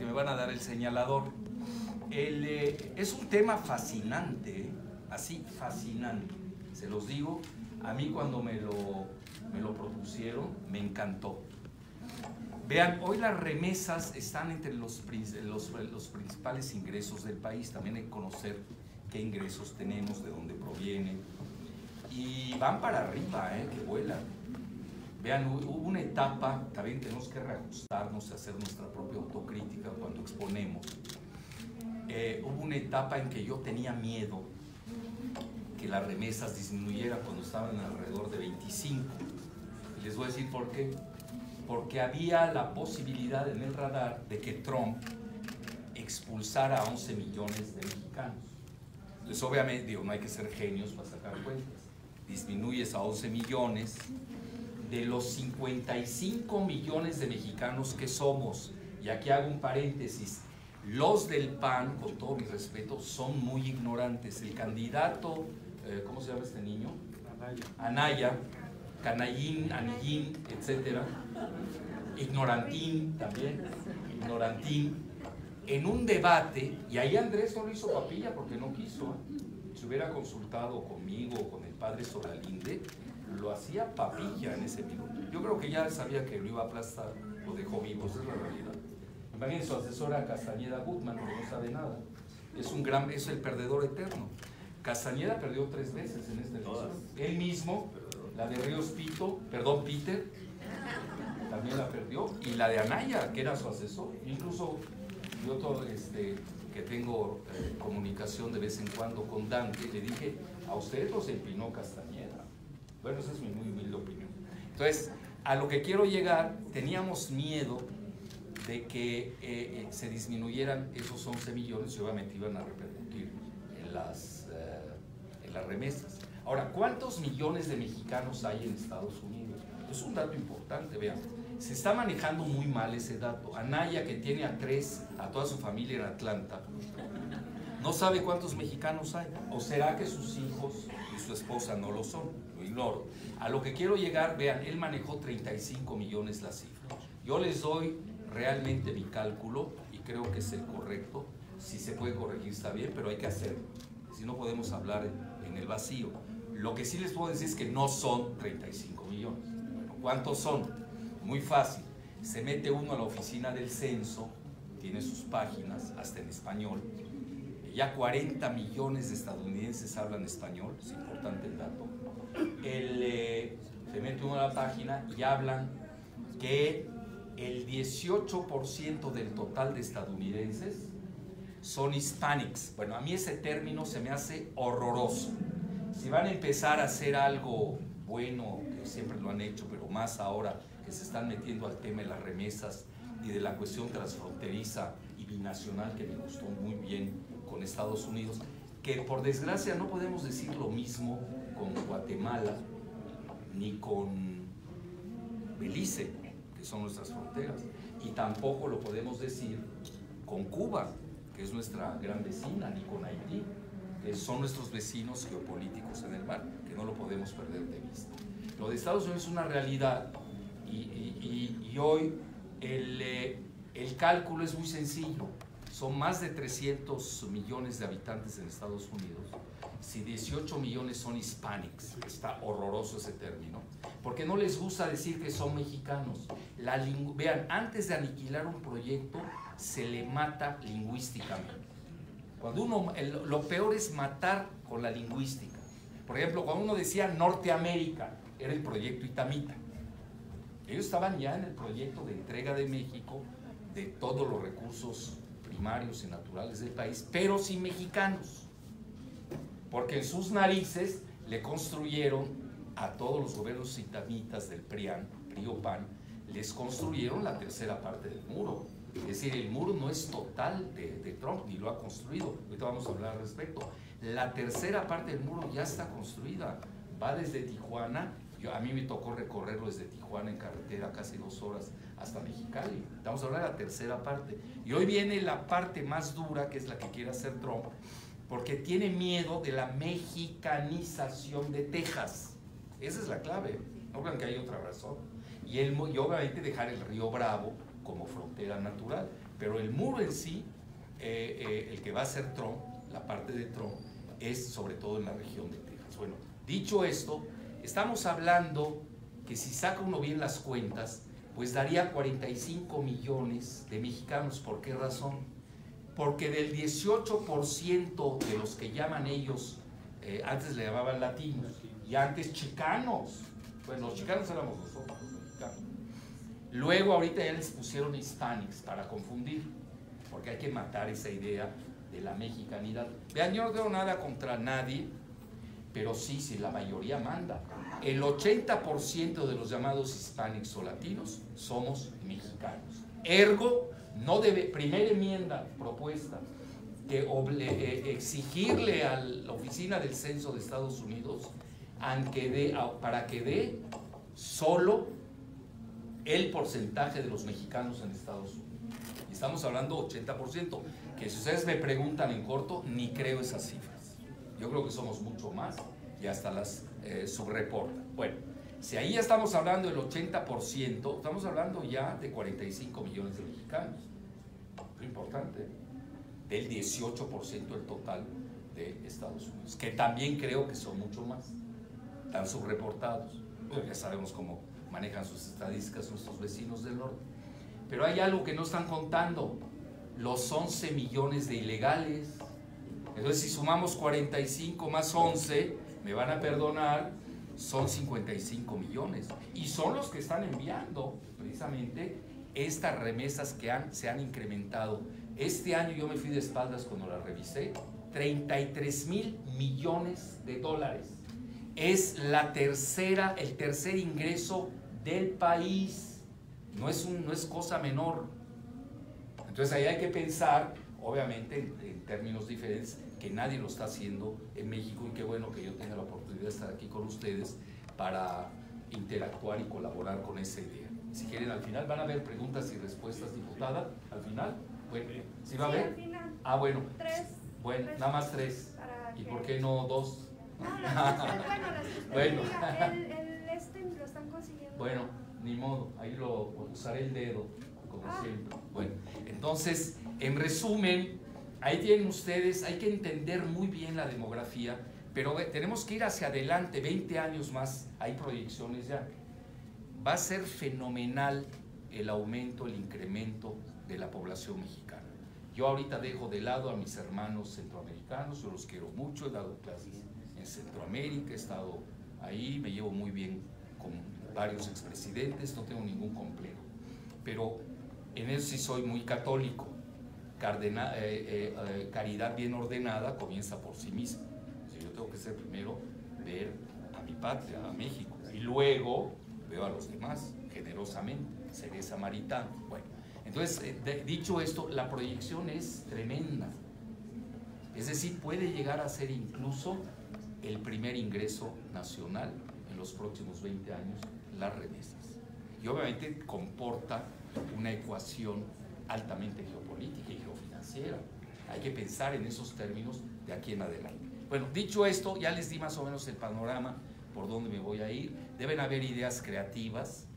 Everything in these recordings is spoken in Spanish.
porque me van a dar el señalador. Es un tema fascinante, así fascinante, se los digo. A mí cuando me lo propusieron me encantó. Vean, hoy las remesas están entre los principales ingresos del país. También hay que conocer qué ingresos tenemos, de dónde provienen. Y van para arriba, que vuelan. Vean, hubo una etapa, también tenemos que reajustarnos y hacer nuestra propia autocrítica cuando exponemos. Hubo una etapa en que yo tenía miedo que las remesas disminuyeran cuando estaban alrededor de 25. Y les voy a decir por qué. Porque había la posibilidad en el radar de que Trump expulsara a 11 millones de mexicanos. Entonces, obviamente, digo, no hay que ser genios para sacar cuentas. Disminuyes a 11 millones de los 55 millones de mexicanos que somos. Y aquí hago un paréntesis. Los del PAN, con todo mi respeto, son muy ignorantes. El candidato, ¿cómo se llama este niño? Anaya, Canallín, Anillín, etcétera. Ignorantín también, ignorantín. En un debate, y ahí Andrés no lo hizo papilla porque no quiso. Si hubiera consultado conmigo o con el padre Solalinde, lo hacía papilla en ese minuto. Yo creo que ya sabía que lo iba a aplastar, lo dejó vivo, esa es la realidad. Imagínense, su asesora Castañeda Gutman, que no sabe nada. Es el perdedor eterno. Castañeda perdió 3 veces en esta elección. Él mismo, la de Ríos Peter, también la perdió. Y la de Anaya, que era su asesor. Incluso yo que tengo comunicación de vez en cuando con Dante, le dije, a usted los empinó Castañeda. Bueno, esa es mi muy humilde opinión. Entonces, a lo que quiero llegar, teníamos miedo de que se disminuyeran esos 11 millones y obviamente iban a repercutir en las remesas. Ahora, ¿cuántos millones de mexicanos hay en Estados Unidos? Es un dato importante, vean. Se está manejando muy mal ese dato. Anaya, que tiene a toda su familia en Atlanta, no sabe cuántos mexicanos hay. ¿O será que sus hijos y su esposa no lo son? Lo ignoro. A lo que quiero llegar, vean, él manejó 35 millones la cifra. Yo les doy realmente mi cálculo y creo que es el correcto. Si se puede corregir está bien, pero hay que hacerlo. Si no podemos hablar en el vacío. Lo que sí les puedo decir es que no son 35 millones. Bueno, ¿cuántos son? Muy fácil. Se mete uno a la oficina del censo, tiene sus páginas, hasta en español. Ya 40 millones de estadounidenses hablan español, es importante el dato. Se mete uno a la página y hablan que el 18% del total de estadounidenses son hispanics. Bueno, a mí ese término se me hace horroroso. Si van a empezar a hacer algo bueno, que siempre lo han hecho, pero más ahora que se están metiendo al tema de las remesas y de la cuestión transfronteriza y binacional, que me gustó muy bien con Estados Unidos, que por desgracia no podemos decir lo mismo con Guatemala ni con Belice, que son nuestras fronteras, y tampoco lo podemos decir con Cuba, que es nuestra gran vecina, ni con Haití, que son nuestros vecinos geopolíticos en el mar, que no lo podemos perder de vista. Lo de Estados Unidos es una realidad y hoy el cálculo es muy sencillo. Son más de 300 millones de habitantes en Estados Unidos. Si 18 millones son hispanics, está horroroso ese término, porque no les gusta decir que son mexicanos. Vean, antes de aniquilar un proyecto, se le mata lingüísticamente. Cuando lo peor es matar con la lingüística. Por ejemplo, cuando uno decía Norteamérica, era el proyecto Itamita. Ellos estaban ya en el proyecto de entrega de México de todos los recursos primarios y naturales del país, pero sin mexicanos. Porque en sus narices le construyeron a todos los gobiernos itamitas del PRIAN, PRI-PAN, les construyeron la tercera parte del muro. Es decir, el muro no es total de Trump, ni lo ha construido. Ahorita vamos a hablar al respecto. La tercera parte del muro ya está construida. Va desde Tijuana. A mí me tocó recorrerlo desde Tijuana en carretera casi 2 horas hasta Mexicali. Vamos a hablar de la tercera parte. Y hoy viene la parte más dura, que es la que quiere hacer Trump, porque tiene miedo de la mexicanización de Texas. Esa es la clave. No crean que hay otra razón. Y obviamente dejar el río Bravo como frontera natural. Pero el muro en sí, el que va a ser Trump, la parte de Trump, es sobre todo en la región de Texas. Bueno, dicho esto, estamos hablando que si saca uno bien las cuentas, pues daría 45 millones de mexicanos. ¿Por qué razón? Porque del 18% de los que llaman ellos, antes le llamaban latinos, y antes chicanos, bueno, los chicanos éramos nosotros, los mexicanos. Luego ahorita ya les pusieron hispanics para confundir, porque hay que matar esa idea de la mexicanidad. Vean, yo no tengo nada contra nadie, pero sí, la mayoría manda. El 80% de los llamados hispanics o latinos somos mexicanos. Ergo, no debe, primera enmienda propuesta, que exigirle a la oficina del censo de Estados Unidos para que dé solo el porcentaje de los mexicanos en Estados Unidos. Y estamos hablando 80%, que si ustedes me preguntan en corto, ni creo esas cifras. Yo creo que somos mucho más y hasta las subreportan. Bueno, si ahí ya estamos hablando del 80%, estamos hablando ya de 45 millones de mexicanos. Muy importante, del 18% del total de Estados Unidos, que también creo que son mucho más, están subreportados. Bueno, ya sabemos cómo manejan sus estadísticas nuestros vecinos del norte. Pero hay algo que no están contando, los 11 millones de ilegales. Entonces, si sumamos 45 más 11, me van a perdonar, son 55 millones. Y son los que están enviando, precisamente, estas remesas que se han incrementado. Este año yo me fui de espaldas cuando la revisé, 33 mil millones de dólares. Es el tercer ingreso del país. No es cosa menor. Entonces ahí hay que pensar, obviamente, en términos diferentes, que nadie lo está haciendo en México, y qué bueno que yo tenga la oportunidad de estar aquí con ustedes para interactuar y colaborar con esa idea. Si quieren, al final van a haber preguntas y respuestas, diputada, al final. Bueno, ¿sí va a haber? Al final. Ah, bueno. 3. Bueno, nada más 3. ¿Y por qué no 2? No, bueno, el lo están consiguiendo. Bueno, ni modo, ahí usaré el dedo, como siempre. Bueno, entonces, en resumen, ahí tienen ustedes, hay que entender muy bien la demografía, pero tenemos que ir hacia adelante, 20 años más, hay proyecciones ya. Va a ser fenomenal el aumento, el incremento de la población mexicana. Yo ahorita dejo de lado a mis hermanos centroamericanos, yo los quiero mucho, he dado clases en Centroamérica, he estado ahí, me llevo muy bien con varios expresidentes, no tengo ningún complejo, pero en eso sí soy muy católico. Caridad bien ordenada comienza por sí misma. O sea, yo tengo que ser primero ver a mi patria, a México, y luego veo a los demás generosamente, seré samaritano. Bueno, entonces, dicho esto, la proyección es tremenda. Es decir, puede llegar a ser incluso el primer ingreso nacional en los próximos 20 años, las remesas. Y obviamente comporta una ecuación altamente geopolítica y geofinanciera. Hay que pensar en esos términos de aquí en adelante. Bueno, dicho esto, ya les di más o menos el panorama por dónde me voy a ir. Deben haber ideas creativas,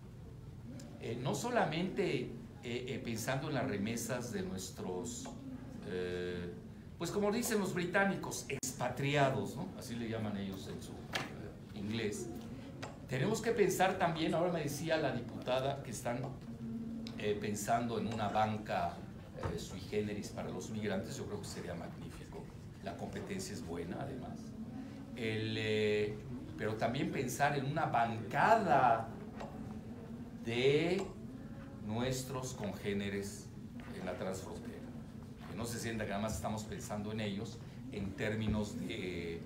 no solamente pensando en las remesas de nuestros, pues como dicen los británicos, expatriados, ¿no? Así le llaman ellos en su inglés. Tenemos que pensar también, ahora me decía la diputada que están pensando en una banca sui generis para los migrantes. Yo creo que sería magnífico, la competencia es buena además, pero también pensar en una bancada de nuestros congéneres en la transfrontera, que no se sienta que nada más estamos pensando en ellos en términos de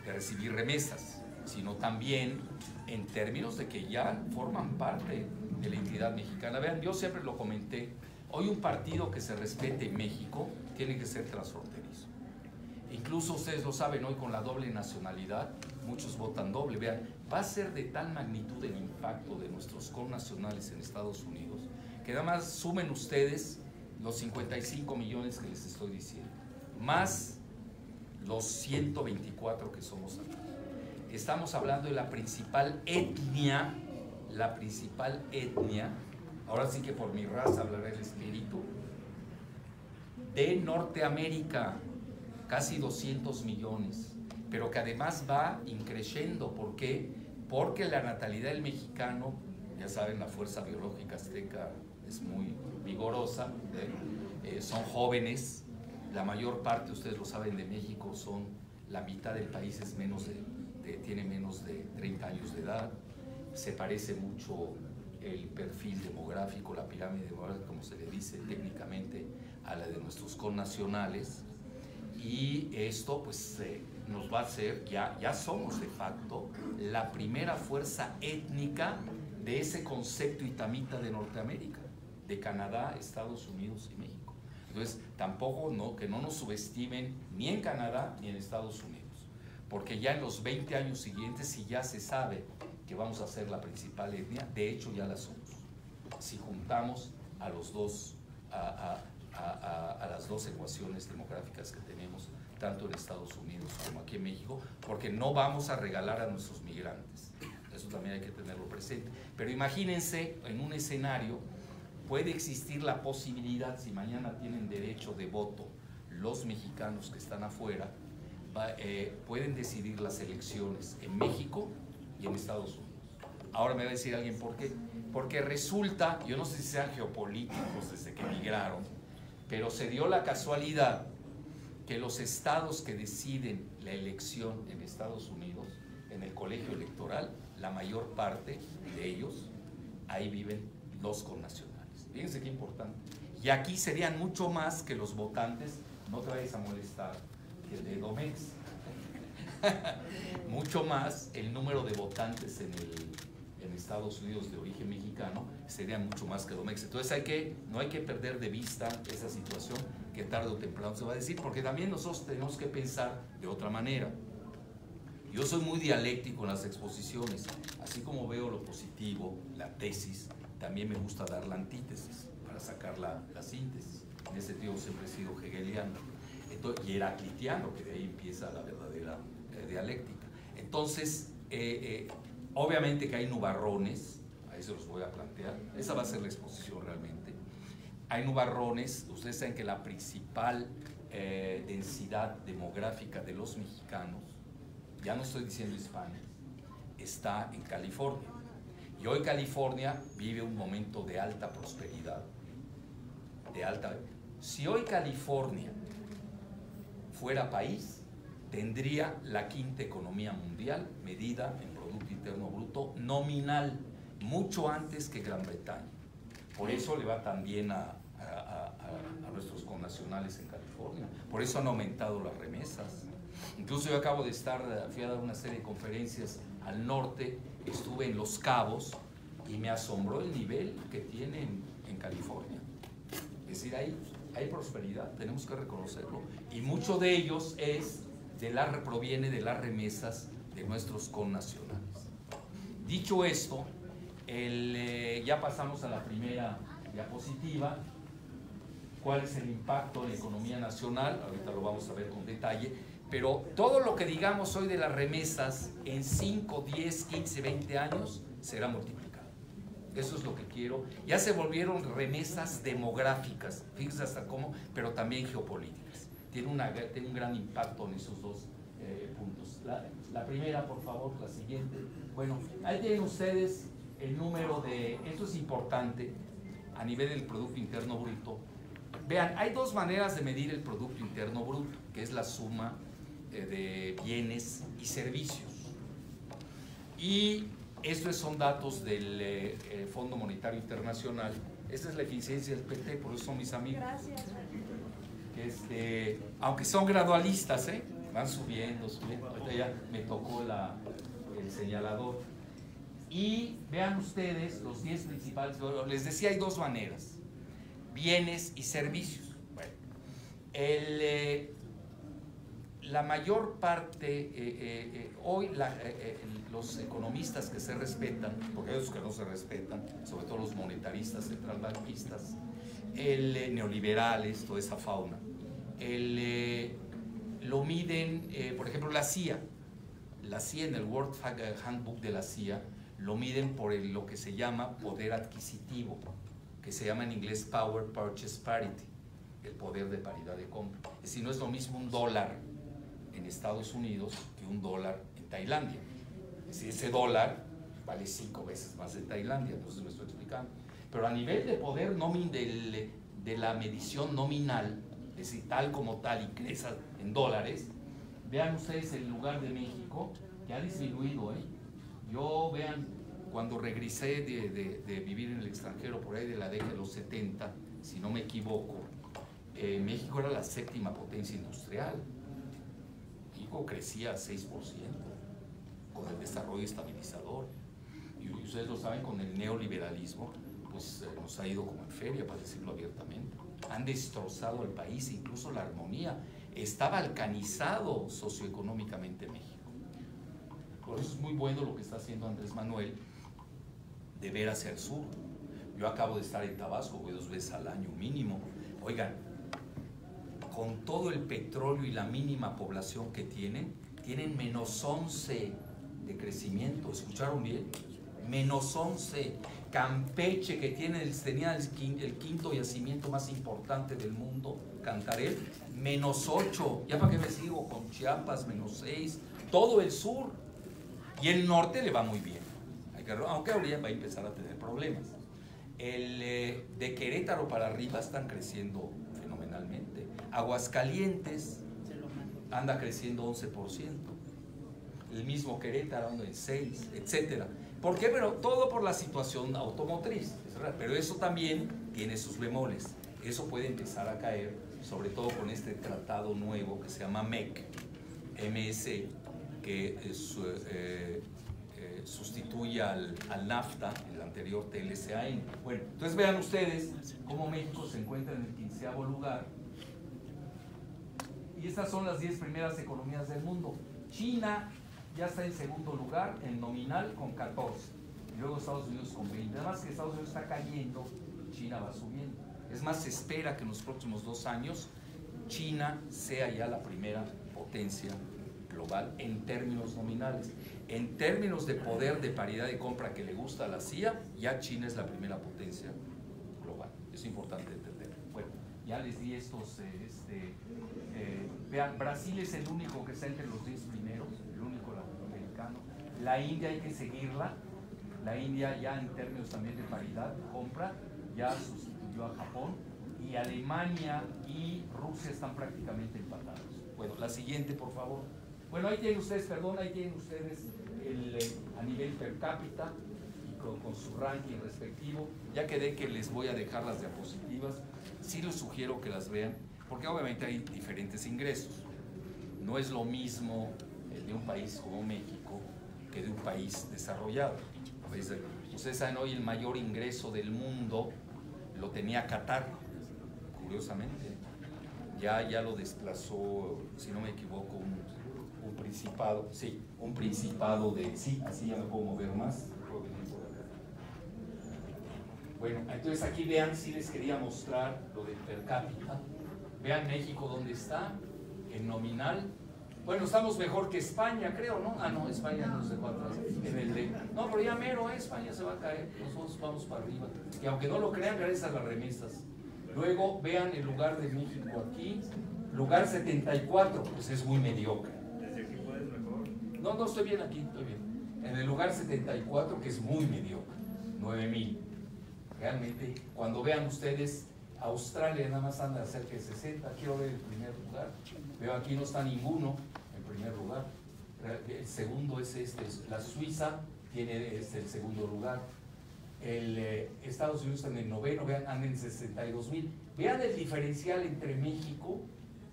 recibir remesas, sino también en términos de que ya forman parte de la entidad mexicana. Vean, yo siempre lo comenté, hoy un partido que se respete en México tiene que ser transfronterizo. Incluso ustedes lo saben, hoy con la doble nacionalidad, muchos votan doble. Vean, va a ser de tal magnitud el impacto de nuestros connacionales en Estados Unidos, que nada más sumen ustedes los 55 millones que les estoy diciendo, más los 124 que somos aquí. Estamos hablando de la principal etnia ahora sí que por mi raza hablará el espíritu, de Norteamérica, casi 200 millones, pero que además va increciendo. ¿Por qué? Porque la natalidad del mexicano, ya saben, la fuerza biológica azteca es muy vigorosa, son jóvenes, la mayor parte, ustedes lo saben, de México son, la mitad del país es tiene menos de 30 años de edad, se parece mucho el perfil demográfico, la pirámide demográfica, como se le dice técnicamente, a la de nuestros connacionales, y esto pues nos va a hacer, ya somos de facto la primera fuerza étnica de ese concepto itamita de Norteamérica, de Canadá, Estados Unidos y México. Entonces, tampoco que no nos subestimen ni en Canadá ni en Estados Unidos, porque ya en los 20 años siguientes, si ya se sabe que vamos a ser la principal etnia, de hecho ya la somos, si juntamos a los dos, a las dos ecuaciones demográficas que tenemos, tanto en Estados Unidos como aquí en México, porque no vamos a regalar a nuestros migrantes. Eso también hay que tenerlo presente. Pero imagínense, en un escenario, puede existir la posibilidad, si mañana tienen derecho de voto los mexicanos que están afuera, pueden decidir las elecciones en México y en Estados Unidos. Ahora me va a decir alguien por qué. Porque resulta, yo no sé si sean geopolíticos desde que migraron, pero se dio la casualidad que los estados que deciden la elección en Estados Unidos, en el colegio electoral, la mayor parte de ellos, ahí viven los connacionales. Fíjense qué importante. Y aquí serían mucho más que los votantes, no te vayas a molestar, que el de Domex. Mucho más el número de votantes en Estados Unidos de origen mexicano sería mucho más que Domex. Entonces no hay que perder de vista esa situación que tarde o temprano se va a decir, porque también nosotros tenemos que pensar de otra manera. Yo soy muy dialéctico en las exposiciones, así como veo lo positivo, la tesis, también me gusta dar la antítesis para sacar la síntesis. En ese sentido siempre he sido hegeliano y heraclitiano, que de ahí empieza la verdadera dialéctica. Entonces, obviamente que hay nubarrones, ahí se los voy a plantear, esa va a ser la exposición realmente. Hay nubarrones, ustedes saben que la principal densidad demográfica de los mexicanos, ya no estoy diciendo hispanos, está en California. Y hoy California vive un momento de alta prosperidad, Si hoy California fuera país, tendría la quinta economía mundial medida en Producto Interno Bruto nominal, mucho antes que Gran Bretaña. Por eso le va tan bien a nuestros connacionales en California. Por eso han aumentado las remesas. Incluso yo fui a dar una serie de conferencias al norte, estuve en Los Cabos y me asombró el nivel que tienen en California. Es decir, hay prosperidad, tenemos que reconocerlo. Y mucho de ellos proviene de las remesas de nuestros connacionales. Dicho esto, ya pasamos a la primera diapositiva. ¿Cuál es el impacto en la economía nacional? Ahorita lo vamos a ver con detalle. Pero todo lo que digamos hoy de las remesas en 5, 10, 15, 20 años será multiplicado. Eso es lo que quiero. Ya se volvieron remesas demográficas, fíjense hasta cómo, pero también geopolíticas. Tiene un gran impacto en esos dos puntos. La primera, por favor, la siguiente. Bueno, ahí tienen ustedes el número esto es importante a nivel del Producto Interno Bruto. Vean, hay dos maneras de medir el Producto Interno Bruto, que es la suma de bienes y servicios. Y estos son datos del Fondo Monetario Internacional. Esta es la eficiencia del PT, por eso son mis amigos. Gracias. Aunque son gradualistas, van subiendo. Ahorita ya me tocó el señalador. Y vean ustedes los 10 principales. Les decía, hay dos maneras: bienes y servicios. Bueno, la mayor parte, hoy los economistas que se respetan, porque hay otros que no se respetan, sobre todo los monetaristas, centralbanquistas, neoliberales, toda esa fauna, lo miden, por ejemplo, la CIA en el World Handbook de la CIA, lo miden por lo que se llama poder adquisitivo. que se llama en inglés Power Purchase Parity, el poder de paridad de compra. Es decir, no es lo mismo un dólar en Estados Unidos que un dólar en Tailandia. Es decir, ese dólar vale 5 veces más en Tailandia, entonces lo estoy explicando. Pero a nivel de poder de la medición nominal, es decir, tal como tal y crece en dólares, vean ustedes el lugar de México, que ha disminuido, ¿eh? Yo, vean, cuando regresé de vivir en el extranjero, por ahí de la década de los 70, si no me equivoco, México era la 7ª potencia industrial. México crecía al 6% con el desarrollo estabilizador. Y ustedes lo saben, con el neoliberalismo, pues nos ha ido como en feria, para decirlo abiertamente. Han destrozado el país, incluso la armonía. Está balcanizado socioeconómicamente México. Por eso es muy bueno lo que está haciendo Andrés Manuel de ver hacia el sur. Yo acabo de estar en Tabasco, voy 2 veces al año mínimo. Oigan, con todo el petróleo y la mínima población que tienen menos 11 de crecimiento. ¿Escucharon bien? Menos 11. Campeche, que tenía el 5.º yacimiento más importante del mundo, Cantarell, menos 8. ¿Ya para qué me sigo? Con Chiapas, menos 6. Todo el sur. Y el norte le va muy bien. Aunque ahorita va a empezar a tener problemas. De Querétaro para arriba están creciendo fenomenalmente. Aguascalientes anda creciendo 11%. El mismo Querétaro anda en 6, etcétera. ¿Por qué? Pero todo por la situación automotriz. Pero eso también tiene sus bemoles. Eso puede empezar a caer, sobre todo con este tratado nuevo que se llama MEC, MS, que sustituye al NAFTA, el anterior TLCAN. Bueno, entonces vean ustedes cómo México se encuentra en el 15º lugar. Y estas son las 10 primeras economías del mundo. China ya está en segundo lugar, en nominal, con 14. Y luego Estados Unidos con 20. Además que Estados Unidos está cayendo, China va subiendo. Es más, se espera que en los próximos 2 años China sea ya la primera potencia global en términos nominales. En términos de poder de paridad de compra que le gusta a la CIA, ya China es la primera potencia global. Es importante entender. Bueno, ya les di estos, vean, Brasil es el único que está entre los 10 primeros, el único latinoamericano. La India hay que seguirla. La India ya en términos también de paridad de compra ya sustituyó a Japón, y Alemania y Rusia están prácticamente empatados. Bueno, la siguiente, por favor. Bueno, ahí tienen ustedes, a nivel per cápita y con su ranking respectivo. Ya quedé que les voy a dejar las diapositivas. Sí les sugiero que las vean, porque obviamente hay diferentes ingresos. No es lo mismo el de un país como México que de un país desarrollado. Ustedes saben, hoy el mayor ingreso del mundo lo tenía Qatar, curiosamente. Ya lo desplazó, si no me equivoco, un principado, sí, un principado sí, así ya me puedo mover más. Bueno, entonces aquí vean, si les quería mostrar lo del per cápita. Vean México dónde está, en nominal. Bueno, estamos mejor que España, creo, ¿no? Ah, no, España nos dejó atrás. No, pero ya mero, España se va a caer, nosotros vamos para arriba. Y aunque no lo crean, gracias a las remesas. Luego vean el lugar de México aquí, lugar 74, pues es muy mediocre. ¿Desde aquí puedes mejor? No, estoy bien aquí, estoy bien. En el lugar 74, que es muy mediocre, 9,000. Realmente, cuando vean ustedes, Australia nada más anda cerca de 60, quiero ver el primer lugar. Veo aquí no está ninguno en primer lugar. El segundo es la Suiza es el segundo lugar. Estados Unidos está en el 9º, vean, anda en 62,000. Vean el diferencial entre México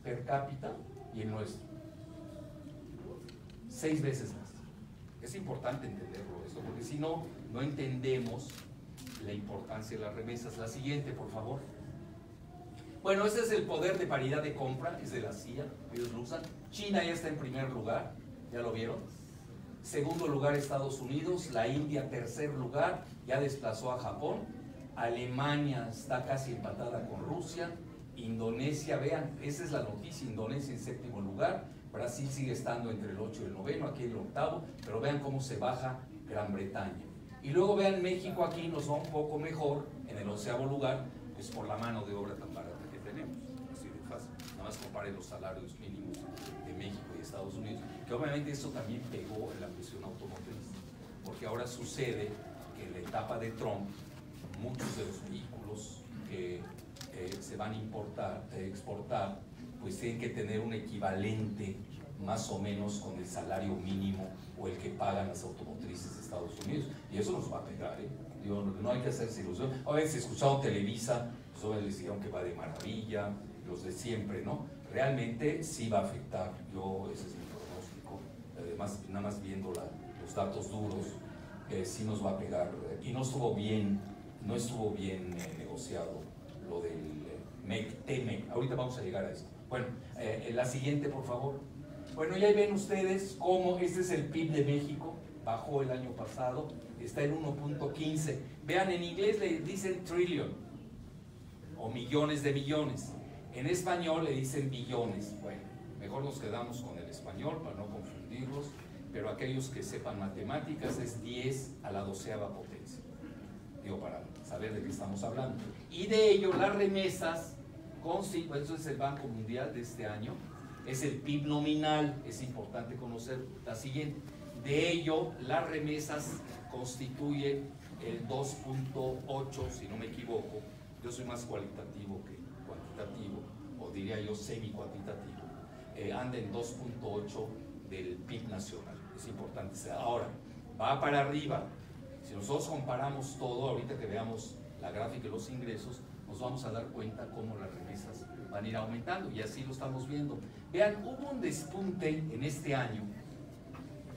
per cápita y el nuestro. 6 veces más. Es importante entenderlo esto, porque si no, no entendemos la importancia de las remesas. La siguiente, por favor. Bueno, ese es el poder de paridad de compra, es de la CIA, ellos lo usan. China ya está en primer lugar, ¿ya lo vieron? Segundo lugar Estados Unidos, la India tercer lugar, ya desplazó a Japón. Alemania está casi empatada con Rusia. Indonesia, vean, esa es la noticia, Indonesia en séptimo lugar. Brasil sigue estando entre el 8 y el 9, aquí el 8º, pero vean cómo se baja Gran Bretaña. Y luego vean, México aquí nos va un poco mejor, en el 11º lugar, pues por la mano de obra tan barata que tenemos, así de fácil. Nada más compare los salarios mínimos de México y Estados Unidos, que obviamente eso también pegó en la cuestión automotriz, porque ahora sucede que en la etapa de Trump, muchos de los vehículos que se van a exportar, pues tienen que tener un equivalente más o menos con el salario mínimo o el que pagan las automotrices de Estados Unidos, y eso nos va a pegar, ¿eh? Digo, no hay que hacerse ilusión. A veces escucharon Televisa, pues les dijeron que va de maravilla, los de siempre, ¿no? Realmente sí va a afectar, ese es mi pronóstico, además, nada más viendo los datos duros, sí nos va a pegar, y no estuvo bien negociado lo del TEMEC. Ahorita vamos a llegar a esto. Bueno, la siguiente, por favor. Bueno, ya ven ustedes cómo este es el PIB de México, bajó el año pasado, está en 1.15. Vean, en inglés le dicen trillion, o millones de millones. En español le dicen billones. Bueno, mejor nos quedamos con el español para no confundirlos, pero aquellos que sepan matemáticas es 10 a la 12ª potencia. Digo, para saber de qué estamos hablando. Y de ello, las remesas, eso es el Banco Mundial de este año, es el PIB nominal, es importante conocer la siguiente. De ello, las remesas constituyen el 2.8, si no me equivoco. Yo soy más cualitativo que cuantitativo, o diría yo semi-cuantitativo. Anda en 2.8 del PIB nacional, es importante. Ahora, va para arriba. Si nosotros comparamos todo, ahorita que veamos la gráfica de los ingresos, nos vamos a dar cuenta cómo las remesas van a ir aumentando, y así lo estamos viendo. Vean, hubo un despunte en este año,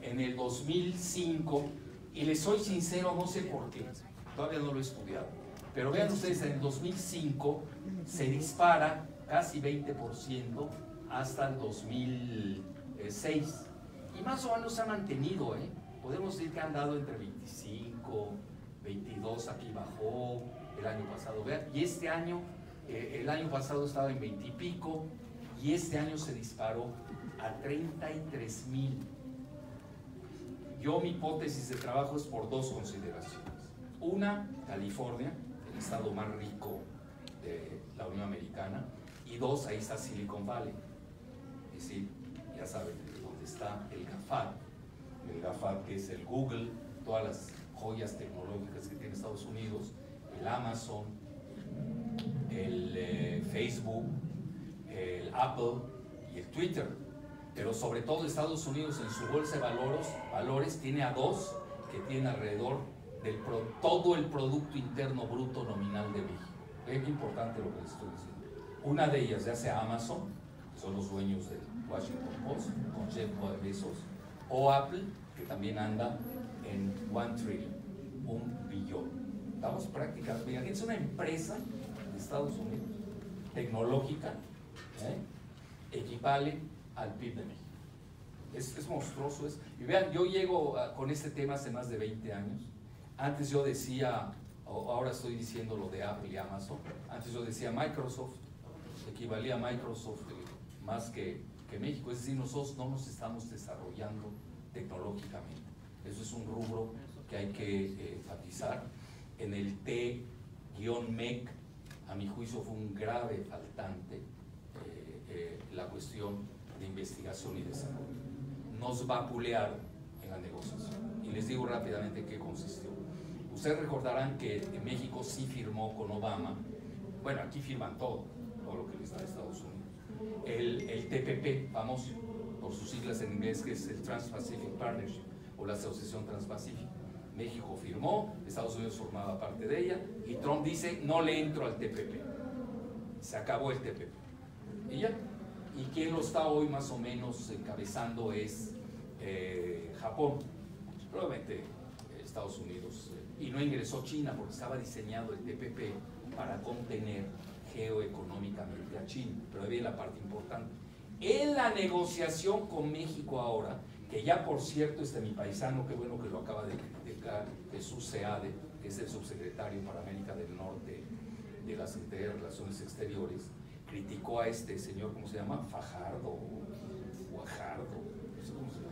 en el 2005, y les soy sincero, no sé por qué, todavía no lo he estudiado, pero vean ustedes, en el 2005 se dispara casi 20% hasta el 2006, y más o menos se ha mantenido, podemos decir que han dado entre 25, 22, aquí bajó el año pasado, vean, y este año, el año pasado estaba en 20 y pico, y este año se disparó a 33,000. Yo, mi hipótesis de trabajo es por dos consideraciones. Una, California, el estado más rico de la Unión Americana, y dos, ahí está Silicon Valley. Es decir, ya saben, donde está el GAFAT, que es el Google, todas las joyas tecnológicas que tiene Estados Unidos, el Amazon, el Facebook, el Apple y el Twitter. Pero sobre todo Estados Unidos en su bolsa de valores tiene a dos que tienen alrededor del todo el Producto Interno Bruto nominal de México. Es importante lo que les estoy diciendo. Una de ellas, ya sea Amazon, que son los dueños del Washington Post, con Jeff Bezos, o Apple, que también anda en 1 trillion, 1 billón. Estamos prácticamente, imagínense una empresa de Estados Unidos, tecnológica, equivale al PIB de México. Es monstruoso. Y vean, yo llego con este tema hace más de 20 años. Antes yo decía, ahora estoy diciendo lo de Apple y Amazon, antes yo decía Microsoft, equivalía a Microsoft más que México. Es decir, nosotros no nos estamos desarrollando tecnológicamente. Eso es un rubro que hay que enfatizar. En el T-MEC, a mi juicio, fue un grave faltante la cuestión de investigación y desarrollo. Nos vapulearon en la negociación. Y les digo rápidamente qué consistió. Ustedes recordarán que en México sí firmó con Obama, bueno, aquí firman todo lo que les da Estados Unidos. El TPP, famoso por sus siglas en inglés, que es el Trans-Pacific Partnership, o la Asociación Transpacífica. México firmó, Estados Unidos formaba parte de ella, y Trump dice, no le entro al TPP. Se acabó el TPP. Y ya. Y quien lo está hoy más o menos encabezando es Japón, probablemente Estados Unidos, y no ingresó China porque estaba diseñado el TPP para contener geoeconómicamente a China, pero ahí viene la parte importante. En la negociación con México ahora, que ya por cierto mi paisano, qué bueno que lo acaba de criticar, Jesús Seade, que es el subsecretario para América del Norte de la Secretaría de Relaciones Exteriores, criticó a este señor, ¿cómo se llama? Fajardo, Guajardo, no sé cómo se llama.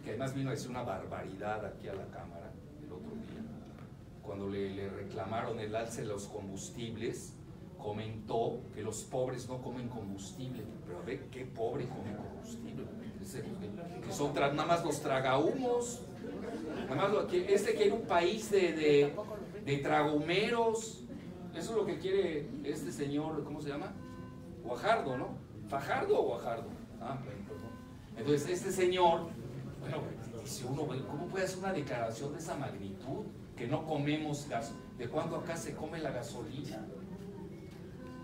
Que además vino a decir una barbaridad aquí a la Cámara, cuando le reclamaron el alza de los combustibles, comentó que los pobres no comen combustible. Pero a ver, ¿qué pobre come combustible? Que son nada más los tragahumos. Nada más quiere un país de tragomeros. Eso es lo que quiere este señor, ¿cómo se llama? Guajardo, ¿no? ¿Fajardo o Guajardo? Ah, perdón. Entonces, este señor, bueno, si uno ve, ¿cómo puede hacer una declaración de esa magnitud? Que no comemos gas. ¿De cuándo acá se come la gasolina?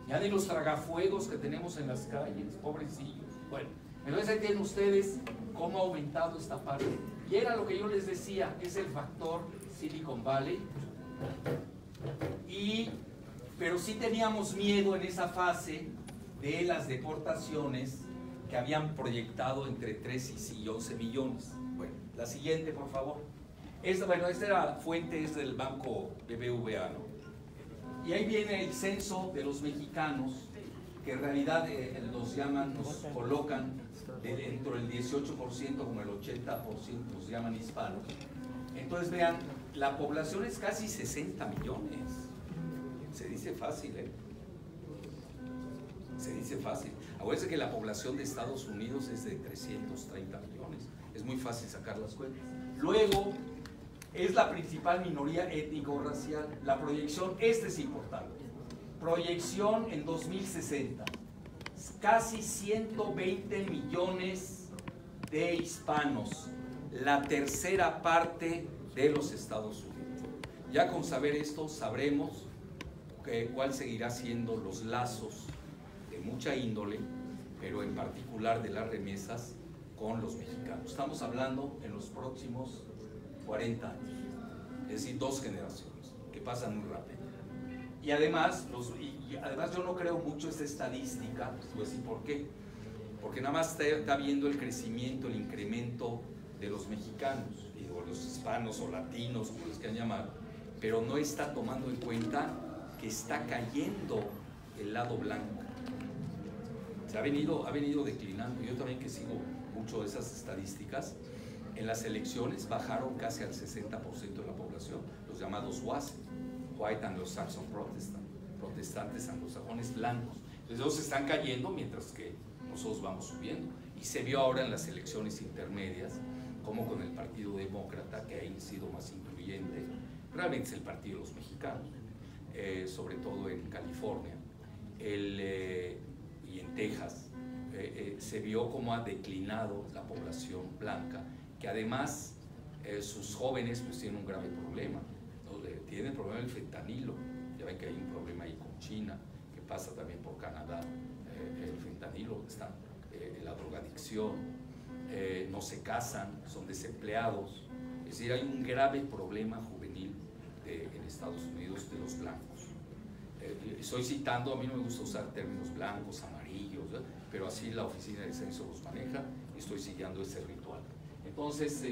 Ya ni los tragafuegos que tenemos en las calles, pobrecillos. Bueno, entonces ahí tienen ustedes cómo ha aumentado esta parte. Y era lo que yo les decía, es el factor Silicon Valley. Pero sí teníamos miedo en esa fase de las deportaciones que habían proyectado entre 3 y 11 millones. Bueno, la siguiente, por favor. Esta era fuente, es del banco BBVA, ¿no? Y ahí viene el censo de los mexicanos, que en realidad nos colocan dentro del 18% como el 80% nos llaman hispanos. Entonces vean, la población es casi 60 millones. Se dice fácil, ¿eh? Se dice fácil. Acuérdense que la población de Estados Unidos es de 330 millones. Es muy fácil sacar las cuentas. Luego, es la principal minoría étnico-racial. La proyección, es importante. Proyección en 2060. Casi 120 millones de hispanos. La tercera parte de los Estados Unidos. Ya con saber esto, sabremos cuál seguirá siendo los lazos de mucha índole, pero en particular de las remesas con los mexicanos. Estamos hablando en los próximos 40 años, es decir, 2 generaciones que pasan muy rápido. Y además, yo no creo mucho esta estadística. Voy a decir por qué. Porque nada más está viendo el crecimiento, el incremento de los mexicanos, o los hispanos o latinos, como los quieran llamar, pero no está tomando en cuenta que está cayendo el lado blanco. Se ha venido declinando. Yo también, que sigo mucho de esas estadísticas, en las elecciones bajaron casi al 60% de la población, los llamados WASP, White Anglo-Saxon Protestant, protestantes anglosajones blancos. Entonces ellos están cayendo mientras que nosotros vamos subiendo. Y se vio ahora en las elecciones intermedias, como con el Partido Demócrata, que ha sido más incluyente, realmente es el partido de los mexicanos, sobre todo en California y en Texas, se vio cómo ha declinado la población blanca, que además sus jóvenes pues tienen un grave problema, ¿no? Tienen el problema del fentanilo. Ya ven que hay un problema ahí con China, que pasa también por Canadá, el fentanilo, está la drogadicción, no se casan, son desempleados. Es decir, hay un grave problema juvenil en Estados Unidos de los blancos. Estoy citando, a mí no me gusta usar términos blancos, amarillos, pero así la oficina del censo los maneja y estoy siguiendo ese ritual. Entonces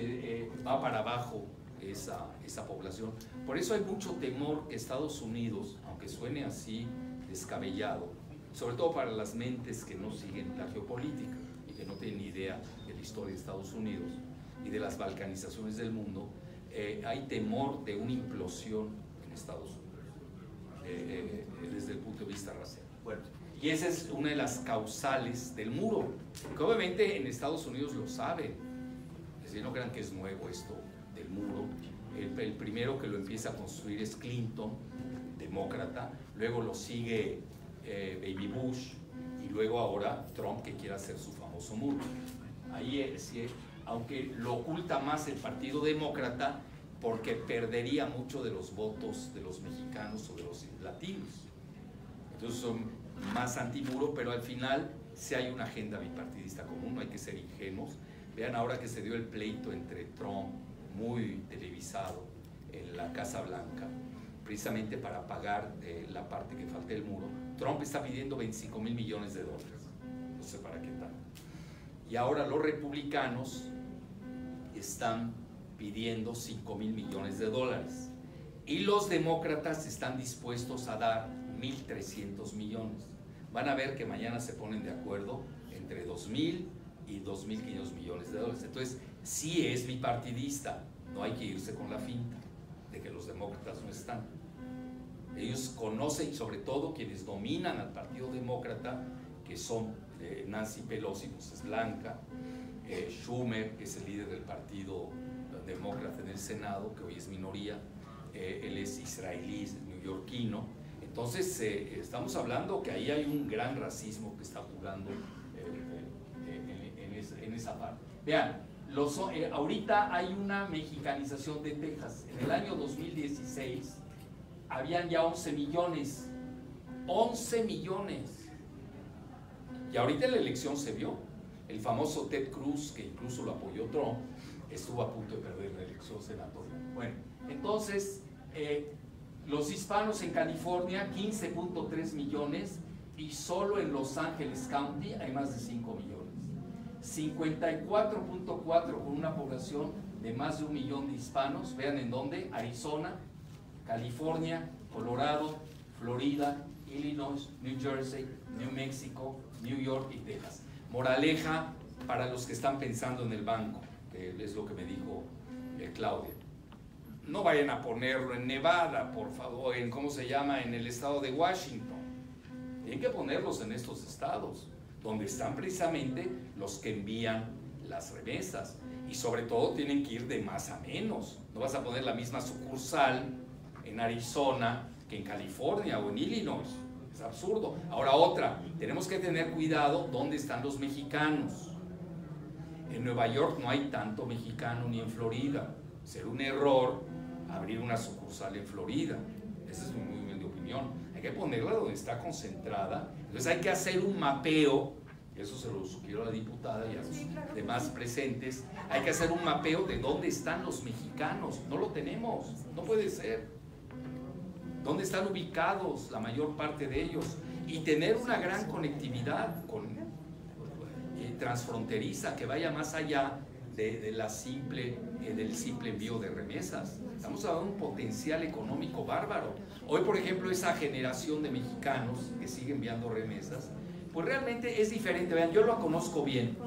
va para abajo esa población. Por eso hay mucho temor que Estados Unidos, aunque suene así descabellado, sobre todo para las mentes que no siguen la geopolítica y que no tienen ni idea de la historia de Estados Unidos y de las balcanizaciones del mundo, hay temor de una implosión en Estados Unidos, desde el punto de vista racial. Bueno, y esa es una de las causales del muro, que obviamente en Estados Unidos lo saben. Es decir, no crean que es nuevo esto del muro. El primero que lo empieza a construir es Clinton, demócrata, luego lo sigue Baby Bush, y luego ahora Trump, que quiere hacer su famoso muro. Ahí aunque lo oculta más el Partido Demócrata, porque perdería mucho de los votos de los mexicanos o de los latinos. Entonces son más antimuro, pero al final sí hay una agenda bipartidista común, no hay que ser ingenuos. Vean ahora que se dio el pleito entre Trump, muy televisado, en la Casa Blanca, precisamente para pagar la parte que falta del muro. Trump está pidiendo $25,000 millones, no sé para qué tal. Y ahora los republicanos están pidiendo $5,000 millones, y los demócratas están dispuestos a dar 1,300 millones. Van a ver que mañana se ponen de acuerdo entre 2,000 y 2,500 millones de dólares. Entonces, sí es bipartidista, no hay que irse con la finta. de que los demócratas no están. Ellos conocen, sobre todo quienes dominan al Partido Demócrata, que son Nancy Pelosi, pues es blanca, Schumer, que es el líder del Partido Demócrata en el Senado, que hoy es minoría, él es israelí, es neoyorquino. Entonces estamos hablando que ahí hay un gran racismo que está jugando en esa parte. Vean, ahorita hay una mexicanización de Texas. En el año 2016 habían ya 11 millones. 11 millones. Y ahorita en la elección se vio. El famoso Ted Cruz, que incluso lo apoyó Trump, estuvo a punto de perder la elección senatorial. Bueno, entonces, los hispanos en California, 15.3 millones, y solo en Los Ángeles County hay más de 5 millones. 54.4 con una población de más de 1 millón de hispanos. Vean en dónde: Arizona, California, Colorado, Florida, Illinois, New Jersey, New Mexico, New York y Texas. Moraleja para los que están pensando en el banco, que es lo que me dijo Claudia. No vayan a ponerlo en Nevada, por favor, en ¿cómo se llama? En el estado de Washington. Tienen que ponerlos en estos estados, donde están precisamente los que envían las remesas. Y sobre todo tienen que ir de más a menos. No vas a poner la misma sucursal en Arizona que en California o en Illinois. Es absurdo. Ahora otra, tenemos que tener cuidado dónde están los mexicanos. En Nueva York no hay tanto mexicano, ni en Florida. Será un error abrir una sucursal en Florida. Esa es mi humilde opinión. Hay que ponerla donde está concentrada. Entonces hay que hacer un mapeo, y eso se lo sugiero a la diputada y a los demás presentes. Hay que hacer un mapeo de dónde están los mexicanos. No lo tenemos, no puede ser. ¿Dónde están ubicados la mayor parte de ellos? Y tener una gran conectividad transfronteriza que vaya más allá del simple envío de remesas. Estamos hablando de un potencial económico bárbaro. Hoy, por ejemplo, esa generación de mexicanos que sigue enviando remesas, pues realmente es diferente. Vean, yo lo conozco bien,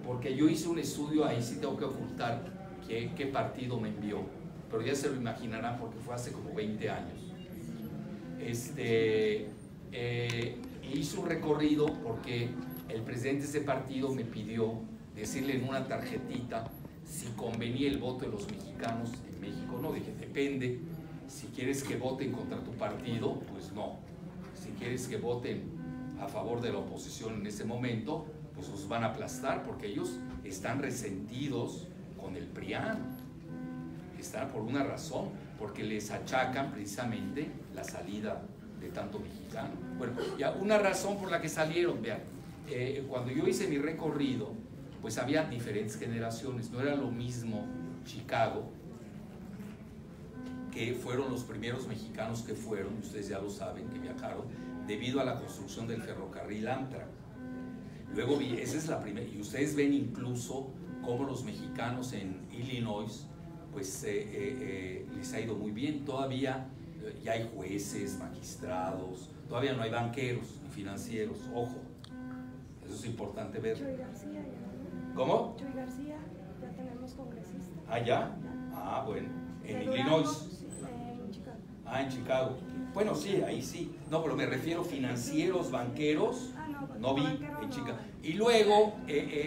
porque yo hice un estudio, ahí sí tengo que ocultar qué partido me envió, pero ya se lo imaginarán porque fue hace como 20 años. Hice un recorrido porque el presidente de ese partido me pidió decirle en una tarjetita si convenía el voto de los mexicanos en México. No, dije, depende. Si quieres que voten contra tu partido, pues no. Si quieres que voten a favor de la oposición en ese momento, pues los van a aplastar, porque ellos están resentidos con el PRIAN. Están por una razón, porque les achacan precisamente la salida de tanto mexicano. Bueno, ya una razón por la que salieron, vean, cuando yo hice mi recorrido, pues había diferentes generaciones. No era lo mismo Chicago, que fueron los primeros mexicanos que fueron, ustedes ya lo saben, que viajaron, debido a la construcción del ferrocarril Amtrak. Luego vi, esa es la primera, y ustedes ven incluso cómo los mexicanos en Illinois, pues les ha ido muy bien. Todavía ya hay jueces, magistrados, todavía no hay banqueros ni financieros, ojo, eso es importante ver. Chuy García ya. ¿Cómo? Chuy García, ya tenemos congresista. ¿Ah, ya? Ah, bueno, en Illinois. En Chicago. Ah, en Chicago. Bueno, sí, ahí sí. No, pero me refiero financieros, banqueros, no vi en Chicago. Y luego,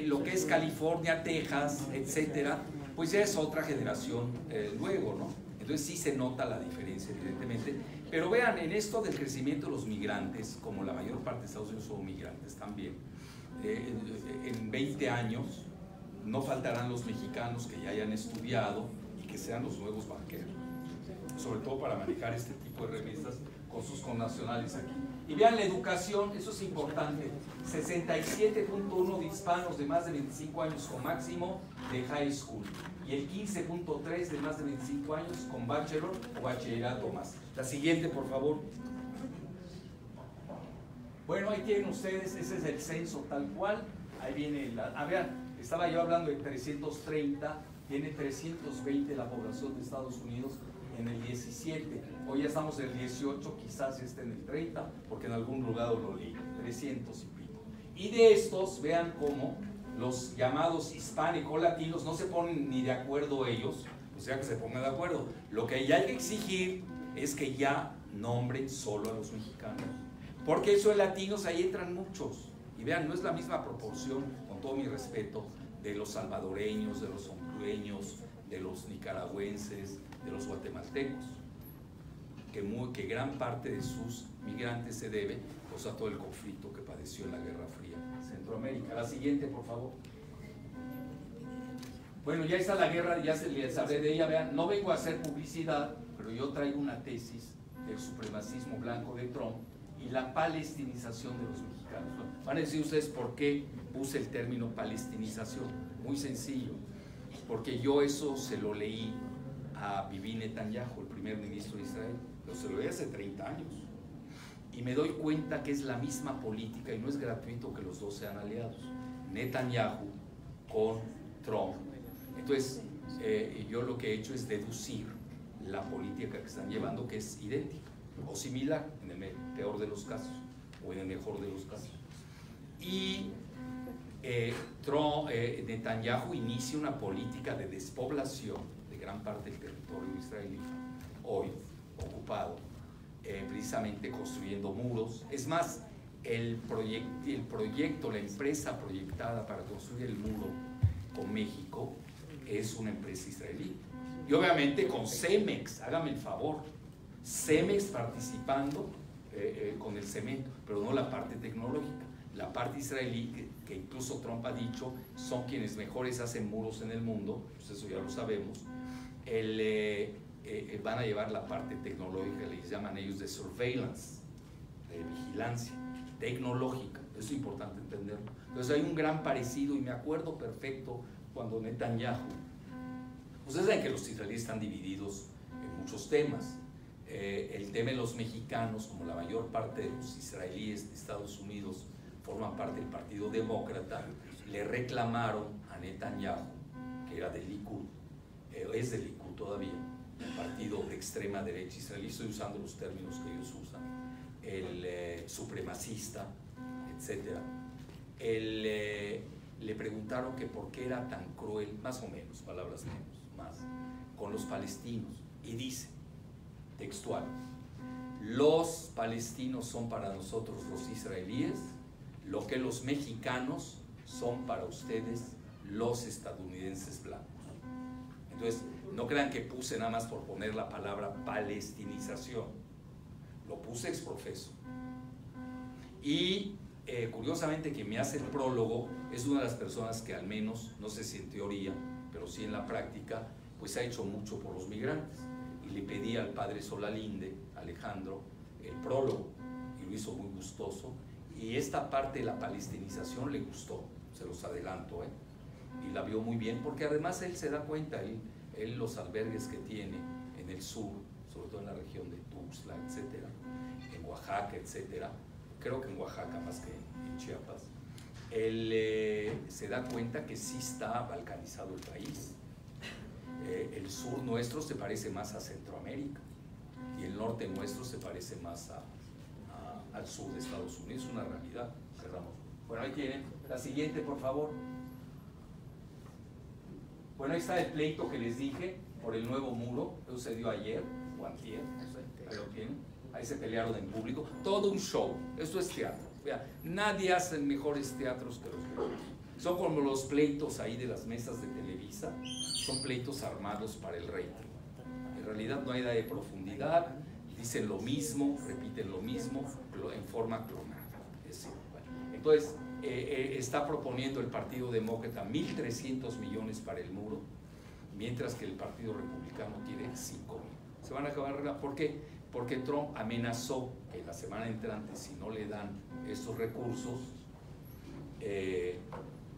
lo que es California, Texas, etcétera, pues ya es otra generación luego, ¿no? Entonces sí se nota la diferencia, evidentemente. Pero vean, en esto del crecimiento de los migrantes, como la mayor parte de Estados Unidos son migrantes también, en 20 años no faltarán los mexicanos que ya hayan estudiado y que sean los nuevos banqueros, sobre todo para manejar este tipo de remesas con sus connacionales aquí. Y vean la educación, eso es importante, 67.1 de hispanos de más de 25 años con máximo de high school y el 15.3 de más de 25 años con bachelor o bachillerato más. La siguiente, por favor. Bueno, ahí tienen ustedes, ese es el censo tal cual. Ahí viene vean, estaba yo hablando de 330, tiene 320 la población de Estados Unidos en el 17. Hoy ya estamos en el 18, quizás esté en el 30, porque en algún lugar lo leí, 300 y pico. Y de estos, vean cómo los llamados hispánicos latinos no se ponen ni de acuerdo ellos, O sea, que se pongan de acuerdo. Lo que ya hay que exigir es que ya nombren solo a los mexicanos. Porque eso de latinos, ahí entran muchos. Y vean, no es la misma proporción, con todo mi respeto, de los salvadoreños, de los hondureños, de los nicaragüenses, de los guatemaltecos. Que gran parte de sus migrantes se debe pues, a todo el conflicto que padeció en la Guerra Fría en Centroamérica. La siguiente, por favor. Bueno, ya está la guerra, ya se les hablé de ella. Vean, no vengo a hacer publicidad, pero yo traigo una tesis del supremacismo blanco de Trump y la palestinización de los mexicanos. Van a decir ustedes por qué puse el término palestinización. Muy sencillo, porque yo eso se lo leí a Bibi Netanyahu, el primer ministro de Israel, pero se lo leí hace 30 años. Y me doy cuenta que es la misma política y no es gratuito que los dos sean aliados. Netanyahu con Trump. Entonces, yo lo que he hecho es deducir la política que están llevando, que es idéntica o similar en el peor de los casos o en el mejor de los casos. Y Netanyahu inicia una política de despoblación de gran parte del territorio israelí, hoy ocupado, precisamente construyendo muros. Es más, el proyecto, la empresa proyectada para construir el muro con México es una empresa israelí. Y obviamente con Cemex, hágame el favor, Cemex participando con el cemento, pero no la parte tecnológica. La parte israelí, que incluso Trump ha dicho, son quienes mejores hacen muros en el mundo, pues eso ya lo sabemos, van a llevar la parte tecnológica, les llaman ellos de surveillance, de vigilancia tecnológica. Eso es importante entenderlo. Entonces hay un gran parecido y me acuerdo perfecto cuando Netanyahu, ustedes saben que los israelíes están divididos en muchos temas. El tema de los mexicanos, como la mayor parte de los israelíes de Estados Unidos forman parte del Partido Demócrata, le reclamaron a Netanyahu, que era del Likud, es del Likud todavía, el partido de extrema derecha israelí, estoy usando los términos que ellos usan, el supremacista, etc. Le preguntaron que por qué era tan cruel, más o menos, palabras menos, más, con los palestinos, y dice, textual, los palestinos son para nosotros los israelíes lo que los mexicanos son para ustedes los estadounidenses blancos. Entonces, no crean que puse nada más por poner la palabra palestinización, lo puse ex profeso. Y curiosamente quien me hace el prólogo es una de las personas que al menos, no sé si en teoría, pero sí en la práctica, pues ha hecho mucho por los migrantes. Y le pedí al padre Solalinde, Alejandro, el prólogo, y lo hizo muy gustoso. Y esta parte de la palestinización le gustó, se los adelanto, y la vio muy bien, porque además él se da cuenta, él los albergues que tiene en el sur, sobre todo en la región de Tuxtla, etcétera, en Oaxaca, etcétera, creo que en Oaxaca más que en Chiapas, él se da cuenta que sí está balcanizado el país. El sur nuestro se parece más a Centroamérica y el norte nuestro se parece más al sur de Estados Unidos. Es una realidad. Cerramos. Bueno, ahí tienen. La siguiente, por favor. Bueno, ahí está el pleito que les dije por el nuevo muro. Eso se dio ayer o antier. Ahí lo tienen. Ahí se pelearon en público. Todo un show. Esto es teatro. Vea, nadie hace mejores teatros que los pleitos. Son como los pleitos ahí de las mesas de Televisa. Son pleitos armados para el rating. En realidad no hay nada de profundidad. Dicen lo mismo, repiten lo mismo, en forma clonada. Es decir, bueno, entonces, está proponiendo el Partido Demócrata 1.300 millones para el muro, mientras que el Partido Republicano quiere 5,000. Se van a acabar. ¿Por qué? Porque Trump amenazó que la semana entrante, si no le dan estos recursos,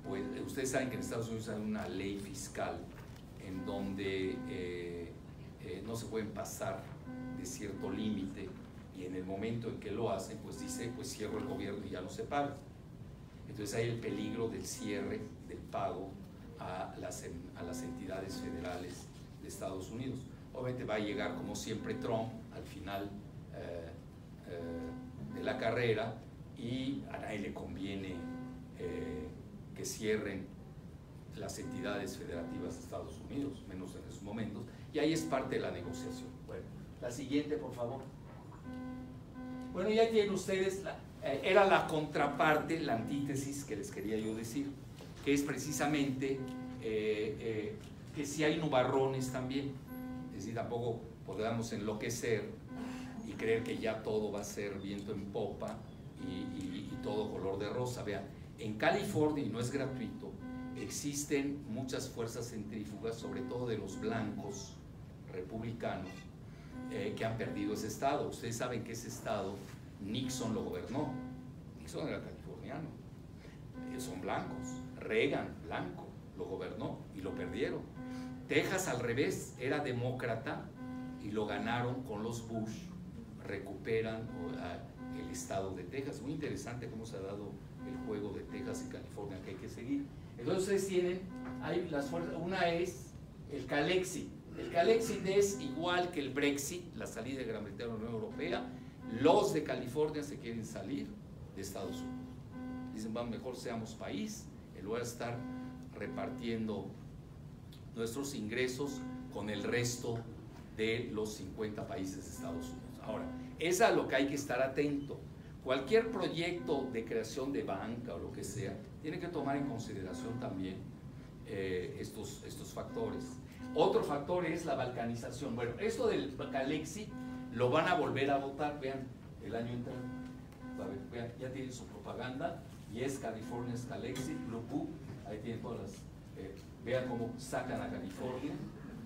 pues ustedes saben que en Estados Unidos hay una ley fiscal en donde no se pueden pasar de cierto límite, y en el momento en que lo hacen, pues dice, pues cierro el gobierno y ya no se paga. Entonces hay el peligro del cierre del pago a las entidades federales de Estados Unidos. Obviamente va a llegar, como siempre, Trump al final de la carrera, y a nadie le conviene que cierren las entidades federativas de Estados Unidos, menos en esos momentos, y ahí es parte de la negociación. Bueno, la siguiente, por favor. Bueno, ya tienen ustedes, era la contraparte, la antítesis que les quería yo decir, que es precisamente que si hay nubarrones también, es decir, tampoco podamos enloquecer y creer que ya todo va a ser viento en popa y todo color de rosa. Vean, en California, y no es gratuito, existen muchas fuerzas centrífugas, sobre todo de los blancos republicanos, que han perdido ese estado. Ustedes saben que ese estado Nixon lo gobernó. Nixon era californiano, son blancos. Reagan, blanco, lo gobernó y lo perdieron. Texas al revés, era demócrata y lo ganaron con los Bush. Recuperan el estado de Texas. Muy interesante cómo se ha dado el juego de Texas y California que hay que seguir. Entonces ustedes tienen, hay las fuerzas, una es el Calexit. El Calexit es igual que el Brexit, la salida de Gran Bretaña de la Unión Europea. Los de California se quieren salir de Estados Unidos. Dicen, vamos, mejor seamos país, en lugar de estar repartiendo nuestros ingresos con el resto de los 50 países de Estados Unidos. Ahora, es a lo que hay que estar atento. Cualquier proyecto de creación de banca o lo que sea, tiene que tomar en consideración también estos factores. Otro factor es la balcanización. Bueno, esto del Calexit lo van a volver a votar, vean, el año entrante. Vean, ya tienen su propaganda y es California's Calexit, Blue Book, ahí tienen todas las... vean cómo sacan a California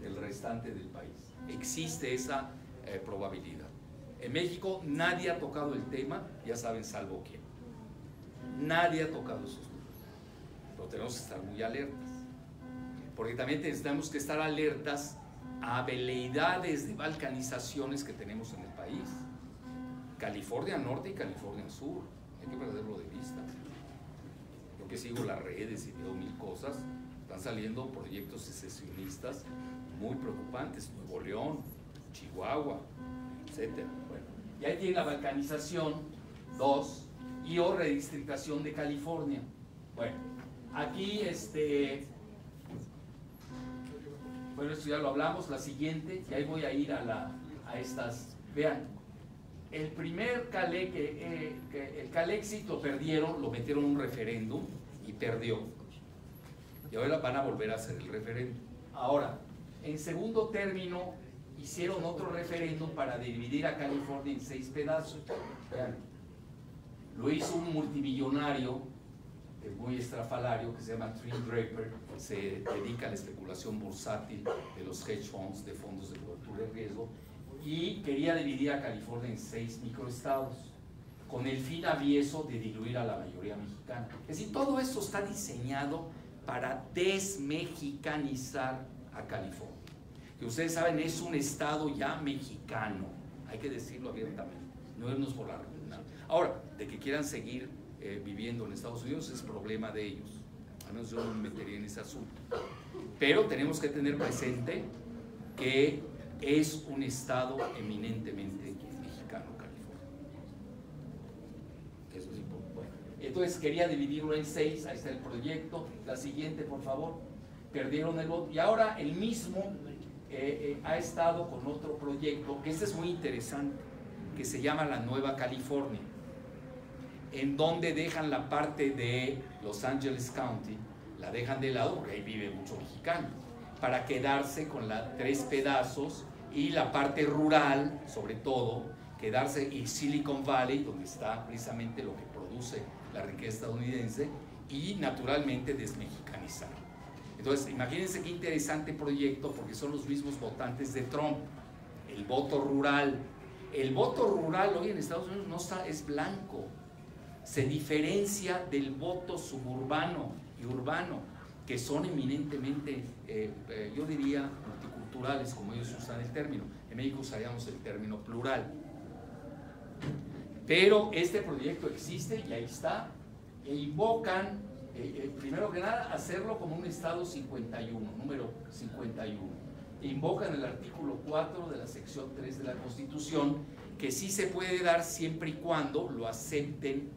del restante del país. Existe esa probabilidad. En México nadie ha tocado el tema, ya saben, salvo quién. Nadie ha tocado esos números. Pero tenemos que estar muy alertas. Porque también tenemos que estar alertas a veleidades de balcanizaciones que tenemos en el país. California Norte y California Sur. Hay que perderlo de vista. Yo que sigo las redes y veo mil cosas, están saliendo proyectos secesionistas muy preocupantes. Nuevo León, Chihuahua, etcétera. Bueno, y ahí tiene la balcanización 2 y o redistritación de California. Bueno, aquí bueno, esto ya lo hablamos. La siguiente, y ahí voy a ir a estas. Vean, el primer el Calexit lo perdieron, lo metieron en un referéndum y perdió. Y ahora van a volver a hacer el referéndum. Ahora, en segundo término, hicieron otro referéndum para dividir a California en 6 pedazos. Vean, lo hizo un multimillonario muy estrafalario que se llama Tim Draper, se dedica a la especulación bursátil de los hedge funds, de fondos de cobertura de riesgo, y quería dividir a California en 6 microestados, con el fin avieso de diluir a la mayoría mexicana. Es decir, todo esto está diseñado para desmexicanizar a California, que ustedes saben es un estado ya mexicano, hay que decirlo abiertamente, no irnos por la ruina. Ahora, de que quieran seguir viviendo en Estados Unidos es problema de ellos, al menos yo no me metería en ese asunto, pero tenemos que tener presente que es un estado eminentemente mexicano, California. Eso es importante. Bueno, entonces quería dividirlo en 6, ahí está el proyecto. La siguiente, por favor. Perdieron el voto y ahora el mismo ha estado con otro proyecto, que este es muy interesante, que se llama la Nueva California, en donde dejan la parte de Los Angeles County, la dejan de lado porque ahí vive mucho mexicano, para quedarse con 3 pedazos y la parte rural, sobre todo, quedarse en Silicon Valley, donde está precisamente lo que produce la riqueza estadounidense, y naturalmente desmexicanizar. Entonces, imagínense qué interesante proyecto, porque son los mismos votantes de Trump, el voto rural. El voto rural hoy en Estados Unidos no está, es blanco. Se diferencia del voto suburbano y urbano, que son eminentemente, yo diría, multiculturales, como ellos usan el término. En México usaríamos el término plural. Pero este proyecto existe y ahí está, e invocan, primero que nada, hacerlo como un estado 51, número 51. E invocan el artículo 4 de la sección 3 de la Constitución, que sí se puede dar siempre y cuando lo acepten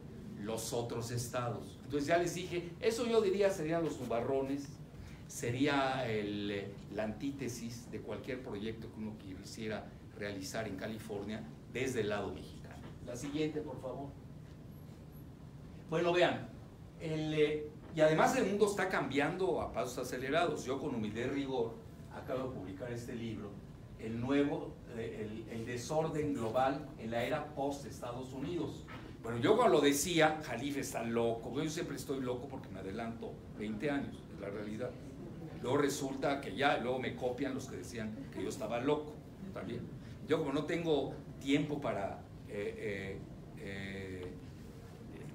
los otros estados. Entonces ya les dije, eso yo diría serían los nubarrones sería la antítesis de cualquier proyecto que uno quisiera realizar en California desde el lado mexicano. La siguiente, por favor. Bueno, vean, y además el mundo está cambiando a pasos acelerados. Yo, con humildad y rigor, acabo de publicar este libro, el desorden global en la era post-Estados Unidos. Bueno, yo cuando lo decía, Jalife está loco. Yo siempre estoy loco porque me adelanto 20 años, es la realidad. Luego resulta que luego me copian los que decían que yo estaba loco también. Yo, como no tengo tiempo para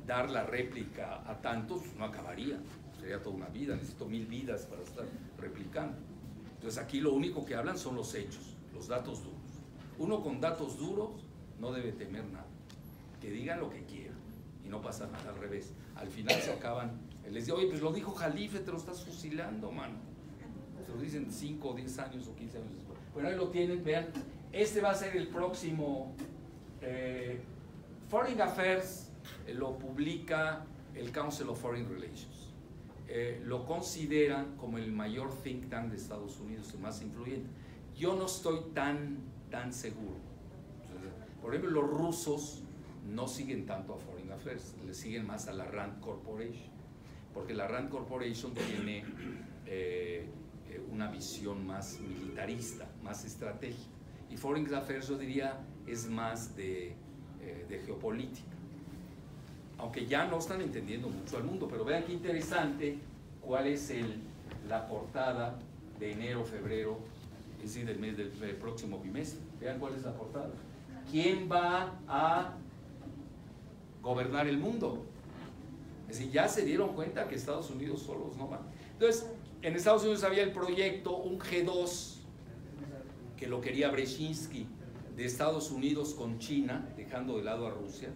dar la réplica a tantos, no acabaría, sería toda una vida, necesito 1000 vidas para estar replicando. Entonces aquí lo único que hablan son los hechos, los datos duros. Uno con datos duros no debe temer nada, que digan lo que quieran y no pasa nada, al revés. Al final se acaban, les digo, oye, pues lo dijo Jalife, te lo estás fusilando, mano. Se lo dicen 5 o 10 años o 15 años después. Bueno, ahí lo tienen, vean, este va a ser el próximo Foreign Affairs. Lo publica el Council of Foreign Relations. Lo consideran como el mayor think tank de Estados Unidos, el más influyente. Yo no estoy tan seguro. Por ejemplo, los rusos no siguen tanto a Foreign Affairs, le siguen más a la Rand Corporation, porque la Rand Corporation tiene una visión más militarista, más estratégica. Y Foreign Affairs, yo diría, es más de geopolítica. Aunque ya no están entendiendo mucho al mundo, pero vean qué interesante cuál es la portada de enero, febrero, es decir, del próximo bimestre. Vean cuál es la portada. ¿Quién va a gobernar el mundo? Es decir, ya se dieron cuenta que Estados Unidos solos no van. Entonces, en Estados Unidos había el proyecto, un G2, que lo quería Brzezinski, de Estados Unidos con China, dejando de lado a Rusia,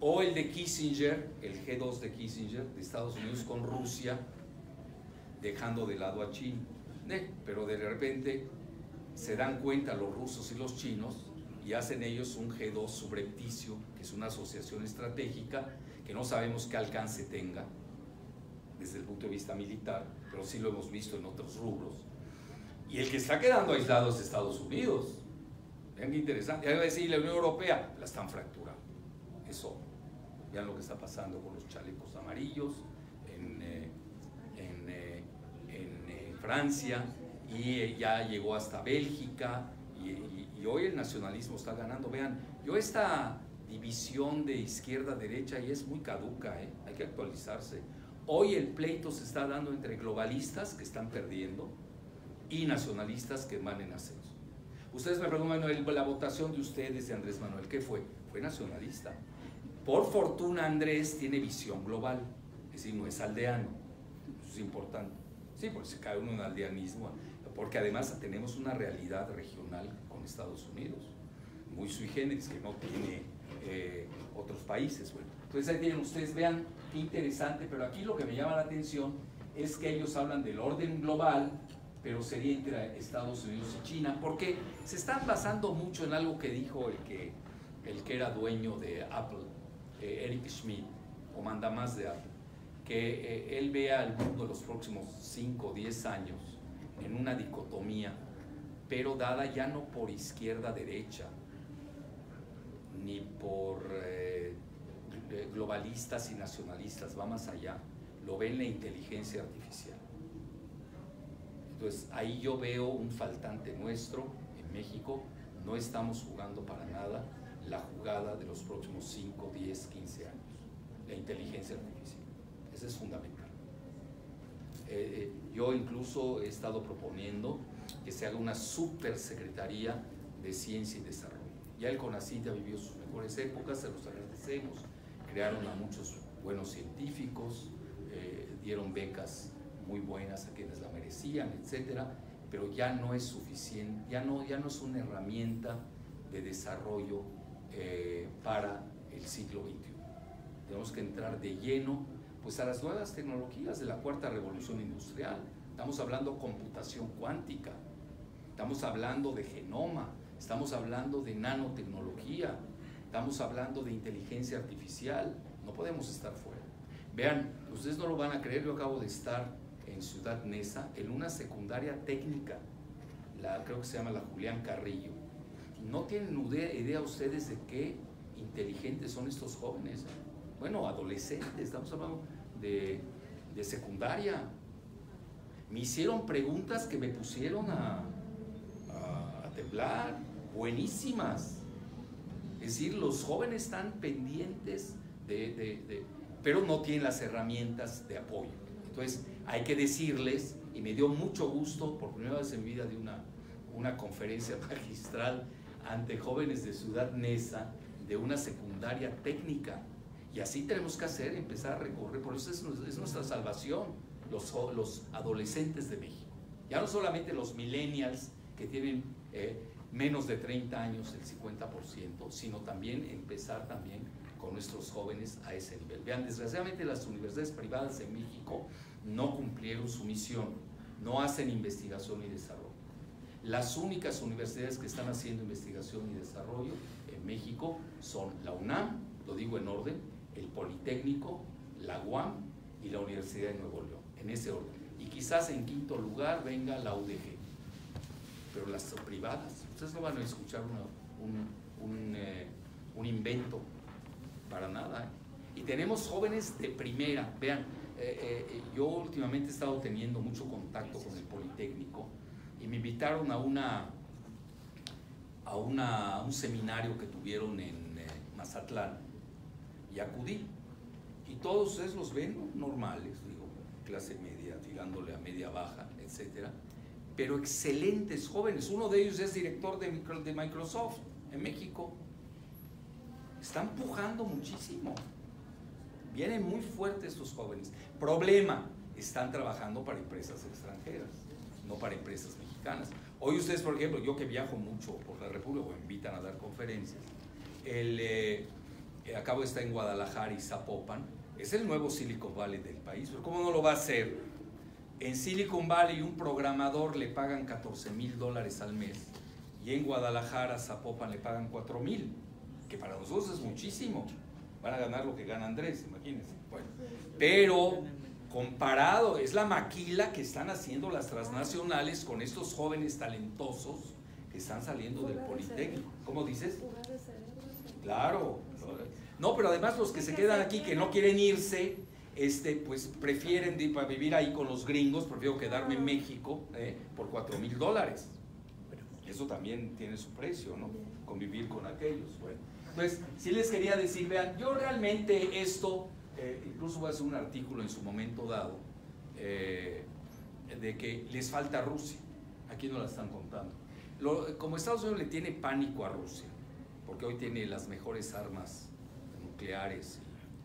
o el de Kissinger, el G2 de Kissinger, de Estados Unidos con Rusia, dejando de lado a China. Pero de repente se dan cuenta los rusos y los chinos y hacen ellos un G2 subrepticio, que es una asociación estratégica que no sabemos qué alcance tenga desde el punto de vista militar, pero sí lo hemos visto en otros rubros. Y el que está quedando aislado es Estados Unidos. Vean qué interesante. Ya iba a decir, la Unión Europea la están fracturando. Eso. Vean lo que está pasando con los chalecos amarillos en Francia, y ya llegó hasta Bélgica, y hoy el nacionalismo está ganando. Vean, esta división de izquierda-derecha ya es muy caduca, hay que actualizarse. Hoy el pleito se está dando entre globalistas, que están perdiendo, y nacionalistas, que van en ascenso. Ustedes me preguntan, la votación de ustedes, de Andrés Manuel, ¿qué fue? Fue nacionalista. Por fortuna, Andrés tiene visión global, es decir, no es aldeano. Eso es importante. Sí, porque se cae uno en aldeanismo, porque además tenemos una realidad regional con Estados Unidos, muy sui generis, que no tiene otros países. Bueno, entonces ahí tienen ustedes, vean qué interesante, pero aquí lo que me llama la atención es que ellos hablan del orden global, pero sería entre Estados Unidos y China, porque se están basando mucho en algo que dijo el que era dueño de Apple, Eric Schmidt, o mandamás de Apple, que él vea al mundo en los próximos 5 o 10 años en una dicotomía, pero dada ya no por izquierda-derecha, ni por globalistas y nacionalistas, va más allá, lo ve en la inteligencia artificial. Entonces ahí yo veo un faltante nuestro en México. No estamos jugando para nada la jugada de los próximos 5, 10, 15 años, la inteligencia artificial. Eso es fundamental. Yo incluso he estado proponiendo que se haga una supersecretaría de ciencia y desarrollo. Ya el CONACYT ha vivido sus mejores épocas, se los agradecemos, crearon a muchos buenos científicos, dieron becas muy buenas a quienes la merecían, etcétera, pero ya no es suficiente, ya no es una herramienta de desarrollo para el siglo XXI. Tenemos que entrar de lleno pues a las nuevas tecnologías de la cuarta revolución industrial. Estamos hablando de computación cuántica, estamos hablando de genoma, estamos hablando de nanotecnología, estamos hablando de inteligencia artificial. No podemos estar fuera. Vean, ustedes no lo van a creer, yo acabo de estar en Ciudad Neza, en una secundaria técnica, creo que se llama la Julián Carrillo. No tienen idea ustedes de qué inteligentes son estos jóvenes. Bueno, adolescentes, estamos hablando de secundaria. Me hicieron preguntas que me pusieron a temblar, buenísimas. Es decir, los jóvenes están pendientes pero no tienen las herramientas de apoyo. Entonces hay que decirles, y me dio mucho gusto por primera vez en mi vida de una conferencia magistral ante jóvenes de Ciudad Neza, de una secundaria técnica, y así tenemos que hacer, empezar a recorrer. Por eso es nuestra salvación, los adolescentes de México, ya no solamente los millennials que tienen menos de 30 años, el 50%, sino también empezar también con nuestros jóvenes a ese nivel. Vean, desgraciadamente las universidades privadas en México no cumplieron su misión, no hacen investigación y desarrollo. Las únicas universidades que están haciendo investigación y desarrollo en México son la UNAM, lo digo en orden, el Politécnico, la UAM y la Universidad de Nuevo León, en ese orden. Y quizás en quinto lugar venga la UDG, pero las privadas, ustedes no van a escuchar un invento para nada. Y tenemos jóvenes de primera. Vean, yo últimamente he estado teniendo mucho contacto con el Politécnico y me invitaron a un seminario que tuvieron en Mazatlán y acudí. Y todos ustedes los ven, ¿no?, normales, digo, clase media, tirándole a media baja, etcétera, pero excelentes jóvenes. Uno de ellos es director de Microsoft en México. Están pujando muchísimo. Vienen muy fuertes estos jóvenes. Problema, están trabajando para empresas extranjeras, no para empresas mexicanas. Hoy ustedes, por ejemplo, yo que viajo mucho por la República, me invitan a dar conferencias. Acabo de estar en Guadalajara y Zapopan. Es el nuevo Silicon Valley del país, pero ¿cómo no lo va a hacer? En Silicon Valley un programador le pagan $14,000 al mes y en Guadalajara, Zapopan, le pagan $4,000, que para nosotros es muchísimo. Van a ganar lo que gana Andrés, imagínense. Bueno, pero comparado, es la maquila que están haciendo las transnacionales con estos jóvenes talentosos que están saliendo del Politécnico. ¿Cómo dices? Claro. No, pero además los que se quedan aquí, que no quieren irse, pues prefieren para vivir ahí con los gringos. Prefiero quedarme en México por $4,000. Eso también tiene su precio, ¿no? Convivir con aquellos. Bueno, entonces, sí les quería decir, vean, yo realmente esto, incluso voy a hacer un artículo en su momento dado, de que les falta Rusia. Aquí no la están contando. Como Estados Unidos le tiene pánico a Rusia, porque hoy tiene las mejores armas nucleares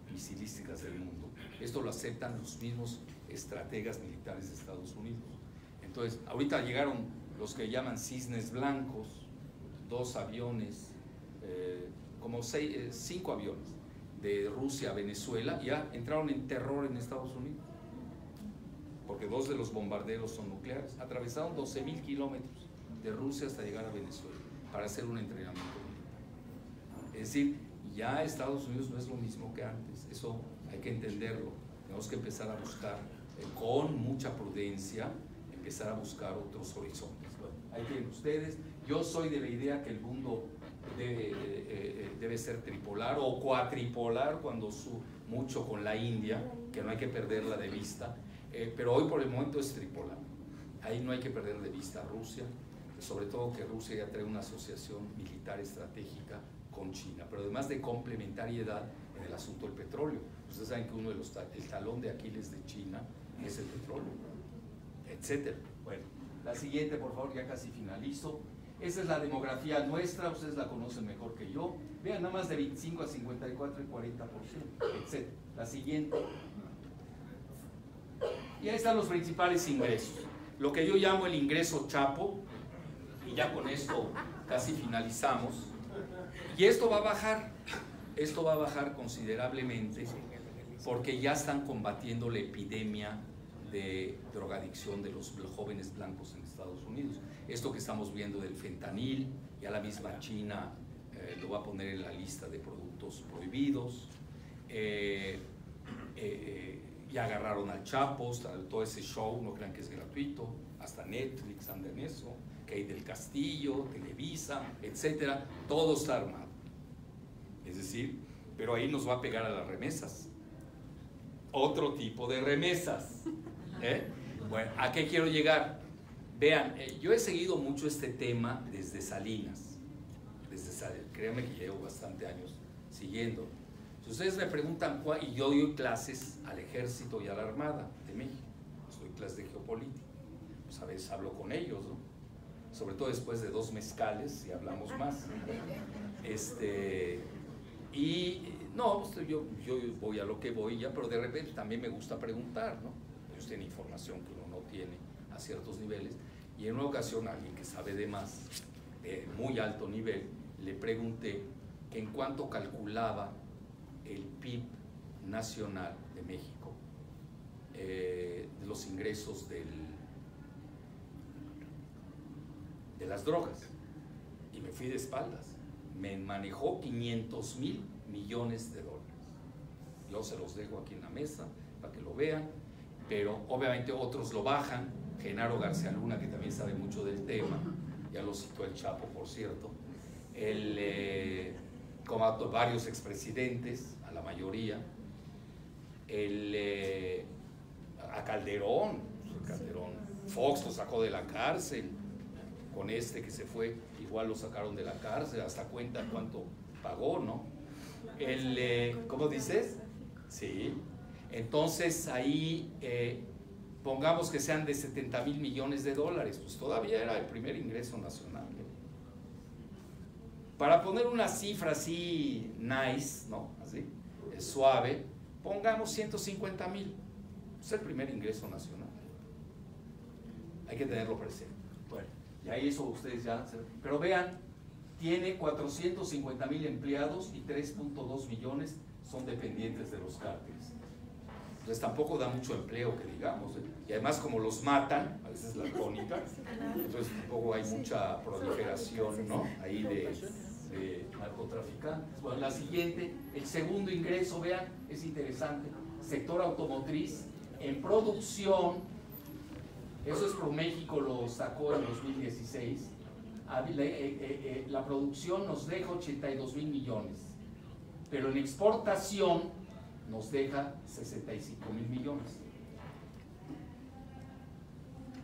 y misilísticas del mundo. Esto lo aceptan los mismos estrategas militares de Estados Unidos. Entonces, ahorita llegaron los que llaman cisnes blancos, 2 aviones, como 5 aviones de Rusia a Venezuela, ya entraron en terror en Estados Unidos, porque 2 de los bombarderos son nucleares. Atravesaron 12,000 kilómetros de Rusia hasta llegar a Venezuela para hacer un entrenamiento militar. Es decir, ya Estados Unidos no es lo mismo que antes, eso hay que entenderlo. Tenemos que empezar a buscar con mucha prudencia, empezar a buscar otros horizontes. Bueno, ahí tienen ustedes. Yo soy de la idea que el mundo debe ser tripolar o cuatripolar, cuando mucho con la India, que no hay que perderla de vista, pero hoy por el momento es tripolar. Ahí no hay que perder de vista a Rusia, sobre todo que Rusia ya trae una asociación militar estratégica con China, pero además de complementariedad en el asunto del petróleo. Ustedes saben que el talón de Aquiles de China es el petróleo, etcétera. Bueno, la siguiente, por favor, ya casi finalizo. Esa es la demografía nuestra, ustedes la conocen mejor que yo. Vean, nada más de 25 a 54 y 40%, etcétera. La siguiente. Y ahí están los principales ingresos. Lo que yo llamo el ingreso chapo, y ya con esto casi finalizamos. Y esto va a bajar considerablemente, porque ya están combatiendo la epidemia de drogadicción de los jóvenes blancos en Estados Unidos. Esto que estamos viendo del fentanil, ya la misma China lo va a poner en la lista de productos prohibidos. ya agarraron al Chapo, todo ese show, no crean que es gratuito, hasta Netflix anda en eso, Kate del Castillo, Televisa, etcétera, todo está armado. Es decir, pero ahí nos va a pegar a las remesas. Otro tipo de remesas. Bueno, ¿a qué quiero llegar? Vean, yo he seguido mucho este tema desde Salinas. Créanme que llevo bastante años siguiendo. Si ustedes me preguntan, y yo doy clases al Ejército y a la Armada de México, doy clases de geopolítica, pues a veces hablo con ellos, ¿no? Sobre todo después de 2 mezcales y hablamos más. Y no, pues yo voy a lo que voy ya, pero de repente también me gusta preguntar, ¿no? Ellos tienen información que uno no tiene a ciertos niveles, y en una ocasión a alguien que sabe de más, de muy alto nivel, le pregunté que en cuánto calculaba el PIB nacional de México, de los ingresos de las drogas, y me fui de espaldas. Me manejó 500,000 millones de dólares. Yo se los dejo aquí en la mesa para que lo vean, pero obviamente otros lo bajan. Genaro García Luna, que también sabe mucho del tema, ya lo citó el Chapo, por cierto, como a varios expresidentes, a la mayoría, a Calderón, Fox lo sacó de la cárcel, con este que se fue, igual lo sacaron de la cárcel, hasta cuenta cuánto pagó, ¿no? ¿Cómo dices? Sí. Entonces ahí, pongamos que sean de 70,000 millones de dólares, pues todavía era el primer ingreso nacional, ¿no? Para poner una cifra así nice, ¿no? Así, suave, pongamos 150,000, es el primer ingreso nacional. Hay que tenerlo presente. Bueno, y ahí eso ustedes ya, pero vean, tiene 450,000 empleados y 3.2 millones son dependientes de los cárteles. Entonces tampoco da mucho empleo, que digamos, y además como los matan, a veces la tónica, entonces tampoco hay mucha proliferación, ¿no? Ahí de narcotraficantes. Bueno, la siguiente, el segundo ingreso, vean, es interesante, sector automotriz, en producción, eso es ProMéxico, lo sacó en 2016, la producción nos deja 82,000 millones, pero en exportación nos deja 65,000 millones.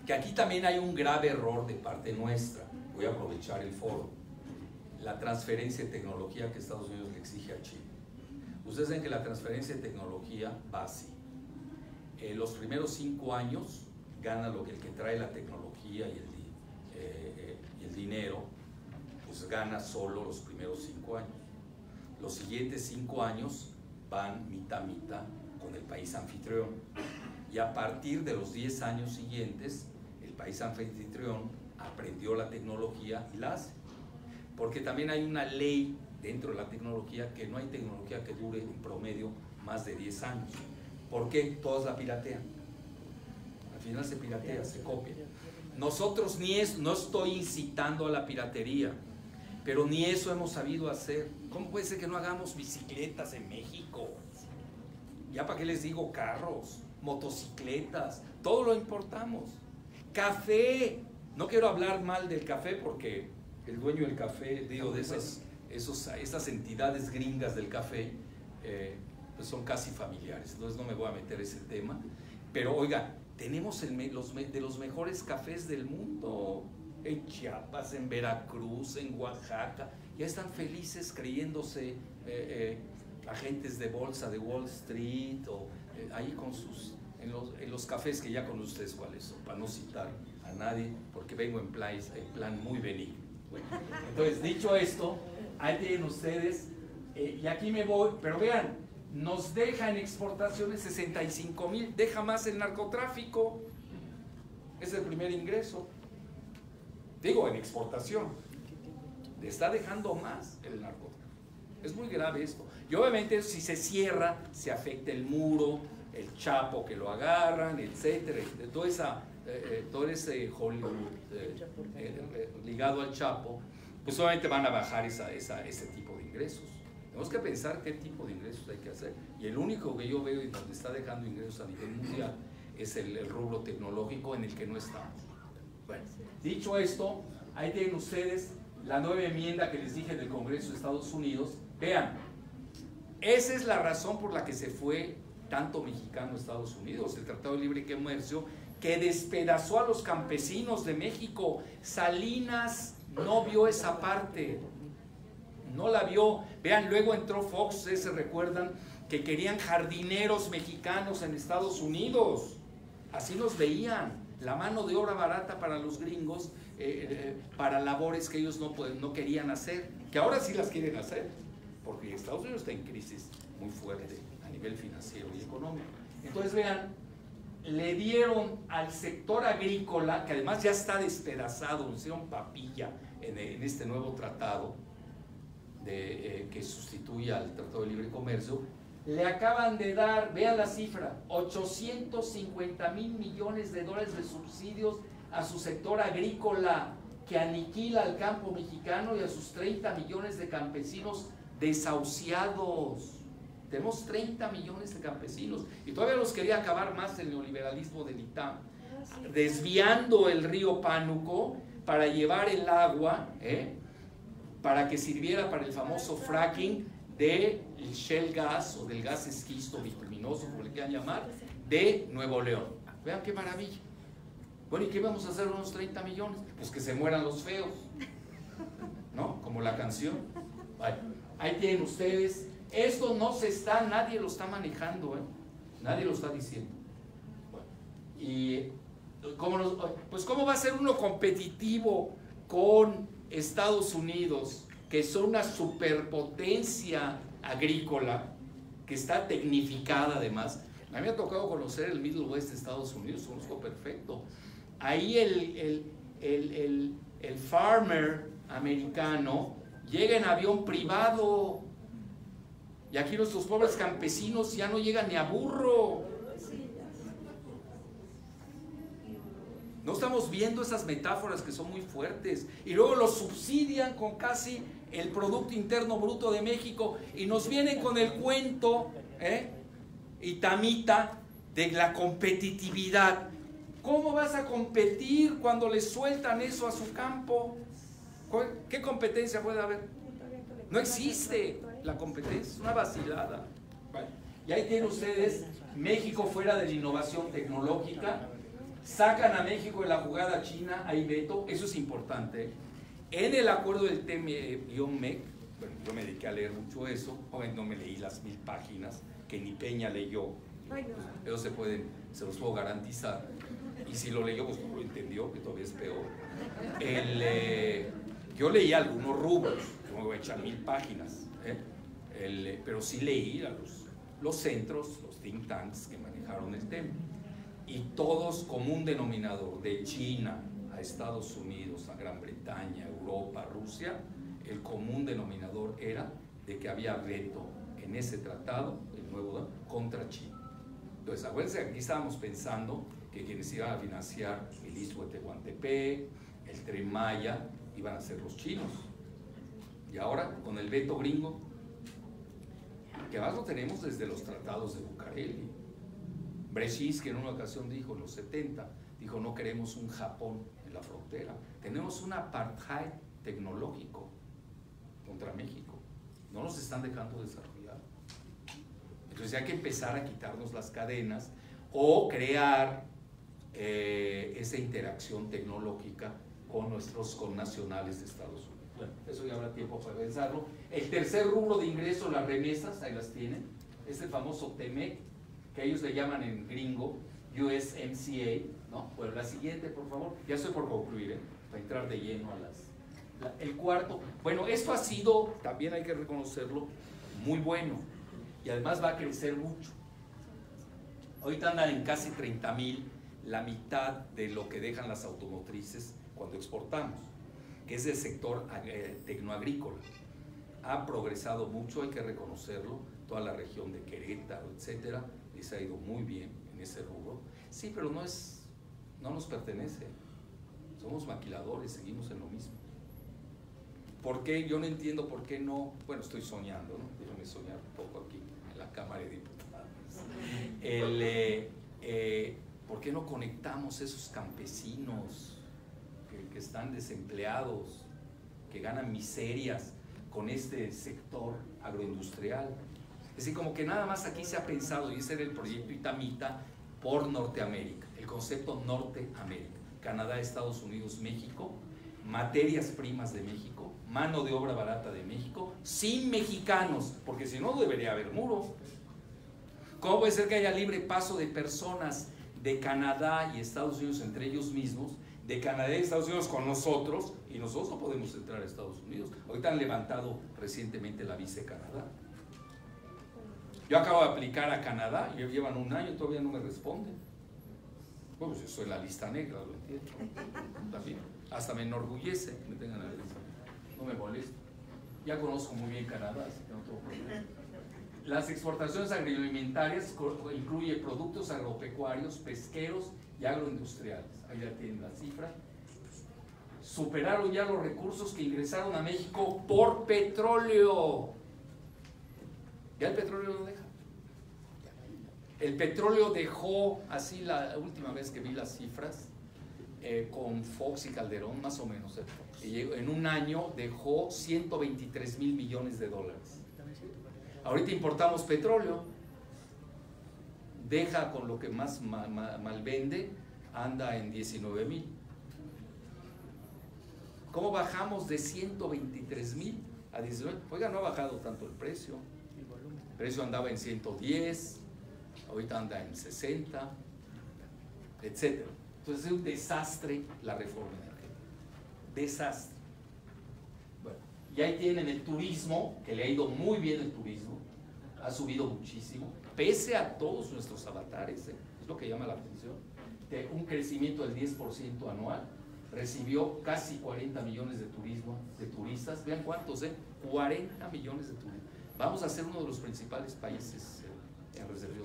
Que aquí también hay un grave error de parte nuestra. Voy a aprovechar el foro. La transferencia de tecnología que Estados Unidos le exige a China. Ustedes saben que la transferencia de tecnología va así. Los primeros 5 años gana el que trae la tecnología y el dinero, pues gana solo los primeros 5 años. Los siguientes 5 años van mitad con el país anfitrión, y a partir de los 10 años siguientes el país anfitrión aprendió la tecnología y la hace, porque también hay una ley dentro de la tecnología que no hay tecnología que dure en promedio más de 10 años. ¿Por qué? Todos la piratean, al final se piratea, se copia. Nosotros no estoy incitando a la piratería, pero ni eso hemos sabido hacer. ¿Cómo puede ser que no hagamos bicicletas en México? Ya para qué les digo carros, motocicletas, todo lo importamos. Café, no quiero hablar mal del café porque el dueño del café, digo, de esas entidades gringas del café, pues son casi familiares, entonces no me voy a meter ese tema. Pero oiga, tenemos de los mejores cafés del mundo. En Chiapas, en Veracruz, en Oaxaca, ya están felices creyéndose agentes de bolsa de Wall Street, o ahí con en los cafés que ya conocen ustedes cuáles son, para no citar a nadie, porque vengo en plan muy benigno. Bueno, entonces, dicho esto, ahí tienen ustedes, y aquí me voy, pero vean, nos deja en exportaciones 65,000, deja más el narcotráfico, es el primer ingreso. Digo, en exportación, le está dejando más el narcotráfico. Es muy grave esto. Y obviamente si se cierra, se afecta el muro, el Chapo que lo agarran, etcétera, todo ese Hollywood ligado al Chapo, pues obviamente van a bajar ese tipo de ingresos. Tenemos que pensar qué tipo de ingresos hay que hacer. Y el único que yo veo y donde está dejando ingresos a nivel mundial es el rubro tecnológico, en el que no estamos. Bueno, dicho esto, ahí tienen ustedes la nueva enmienda que les dije del Congreso de Estados Unidos. Vean, esa es la razón por la que se fue tanto mexicano a Estados Unidos, el Tratado de Libre Comercio, que despedazó a los campesinos de México. Salinas no vio esa parte, no la vio. Vean, luego entró Fox, ustedes se recuerdan que querían jardineros mexicanos en Estados Unidos, así los veían, la mano de obra barata para los gringos, para labores que ellos no querían hacer, que ahora sí las quieren hacer, porque Estados Unidos está en crisis muy fuerte a nivel financiero y económico. Entonces vean, le dieron al sector agrícola, que además ya está despedazado, le hicieron papilla en este nuevo tratado que sustituye al Tratado de Libre Comercio. Le acaban de dar, vean la cifra, 850,000 millones de dólares de subsidios a su sector agrícola, que aniquila al campo mexicano y a sus 30 millones de campesinos desahuciados. Tenemos 30 millones de campesinos y todavía los quería acabar más el neoliberalismo del ITAM, desviando el río Pánuco para llevar el agua, para que sirviera para el famoso fracking del shale gas o del gas esquisto bituminoso, como le quieran llamar, de Nuevo León. Vean qué maravilla. Bueno, ¿y qué vamos a hacer con unos 30 millones? Pues que se mueran los feos, ¿no? Como la canción. Vale. Ahí tienen ustedes. Esto no se está, nadie lo está manejando, nadie lo está diciendo. Bueno, y ¿cómo va a ser uno competitivo con Estados Unidos, que son una superpotencia agrícola, que está tecnificada además? A mí me ha tocado conocer el Middle West de Estados Unidos, conozco perfecto. Ahí el farmer americano llega en avión privado, y aquí nuestros pobres campesinos ya no llegan ni a burro. No estamos viendo esas metáforas que son muy fuertes, y luego los subsidian con casi el Producto Interno Bruto de México, y nos vienen con el cuento, y tamita, de la competitividad. ¿Cómo vas a competir cuando le sueltan eso a su campo? ¿Qué competencia puede haber? No existe la competencia, es una vacilada. Vale. Y ahí tienen ustedes México fuera de la innovación tecnológica. Sacan a México de la jugada china, hay veto, eso es importante. En el acuerdo del TME-MEC, bueno, yo me dediqué a leer mucho eso, no me leí las 1000 páginas, que ni Peña leyó, ellos se los puedo garantizar, y si lo leyó, pues no lo entendió, que todavía es peor. Yo leí algunos rubros, yo me voy a echar 1000 páginas, pero sí leí a los centros, los think tanks que manejaron el tema. Y todos común denominador, de China a Estados Unidos, a Gran Bretaña, Europa, Rusia, el común denominador era de que había veto en ese tratado, el nuevo, contra China. Entonces, acuérdense que aquí estábamos pensando que quienes iban a financiar el Istmo de Tehuantepec, el Tren Maya, iban a ser los chinos. Y ahora, con el veto gringo, que además lo tenemos desde los tratados de Bucareli. Brzezinski en una ocasión dijo, en los 70, dijo, no queremos un Japón en la frontera, tenemos un apartheid tecnológico contra México, no nos están dejando desarrollar. Entonces hay que empezar a quitarnos las cadenas o crear esa interacción tecnológica con nuestros connacionales de Estados Unidos. Bueno, eso ya habrá tiempo para pensarlo. El tercer rubro de ingreso, las remesas, ahí las tienen, es el famoso TEMEC, que ellos le llaman en gringo USMCA, ¿no? Pues la siguiente, por favor. Ya estoy por concluir, para entrar de lleno a el cuarto. Bueno, esto ha sido, también hay que reconocerlo, muy bueno, y además va a crecer mucho. Ahorita andan en casi 30,000, la mitad de lo que dejan las automotrices cuando exportamos, que es el sector tecnoagrícola. Ha progresado mucho, hay que reconocerlo, toda la región de Querétaro, etcétera, les ha ido muy bien en ese rubro. Sí, pero no nos pertenece, somos maquiladores, seguimos en lo mismo. ¿Por qué? Yo no entiendo por qué no, bueno, estoy soñando, ¿no? Déjame soñar un poco aquí en la Cámara de Diputados. ¿Por qué no conectamos esos campesinos que están desempleados, que ganan miserias con este sector agroindustrial? Es decir, como que nada más aquí se ha pensado, y ese era el proyecto Itamita, por Norteamérica, el concepto Norteamérica, Canadá, Estados Unidos, México, materias primas de México, mano de obra barata de México, sin mexicanos, porque si no debería haber muro. ¿Cómo puede ser que haya libre paso de personas de Canadá y Estados Unidos entre ellos mismos, de Canadá y Estados Unidos con nosotros, y nosotros no podemos entrar a Estados Unidos? Ahorita han levantado recientemente la visa de Canadá. Yo acabo de aplicar a Canadá, y llevan un año, todavía no me responden. Bueno, pues yo soy la lista negra, lo entiendo. También. Hasta me enorgullece que me tengan la lista. No me molesta. Ya conozco muy bien Canadá, así que no tengo problema. Las exportaciones agroalimentarias incluye productos agropecuarios, pesqueros y agroindustriales. Ahí ya tienen la cifra. Superaron ya los recursos que ingresaron a México por petróleo. Ya el petróleo lo deja. El petróleo dejó, así la última vez que vi las cifras, con Fox y Calderón, más o menos, en un año dejó 123,000 millones de dólares. Ahorita importamos petróleo, deja con lo que más mal vende, anda en 19,000. ¿Cómo bajamos de 123,000 a 19? Oiga, no ha bajado tanto el precio. El precio andaba en 110, ahorita anda en 60, etc. Entonces es un desastre la reforma energética. Desastre. Bueno, y ahí tienen el turismo, que le ha ido muy bien el turismo, ha subido muchísimo, pese a todos nuestros avatares, es lo que llama la atención, de un crecimiento del 10% anual, recibió casi 40 millones de turistas, vean cuántos, 40 millones de turistas. Vamos a ser uno de los principales países en reserva.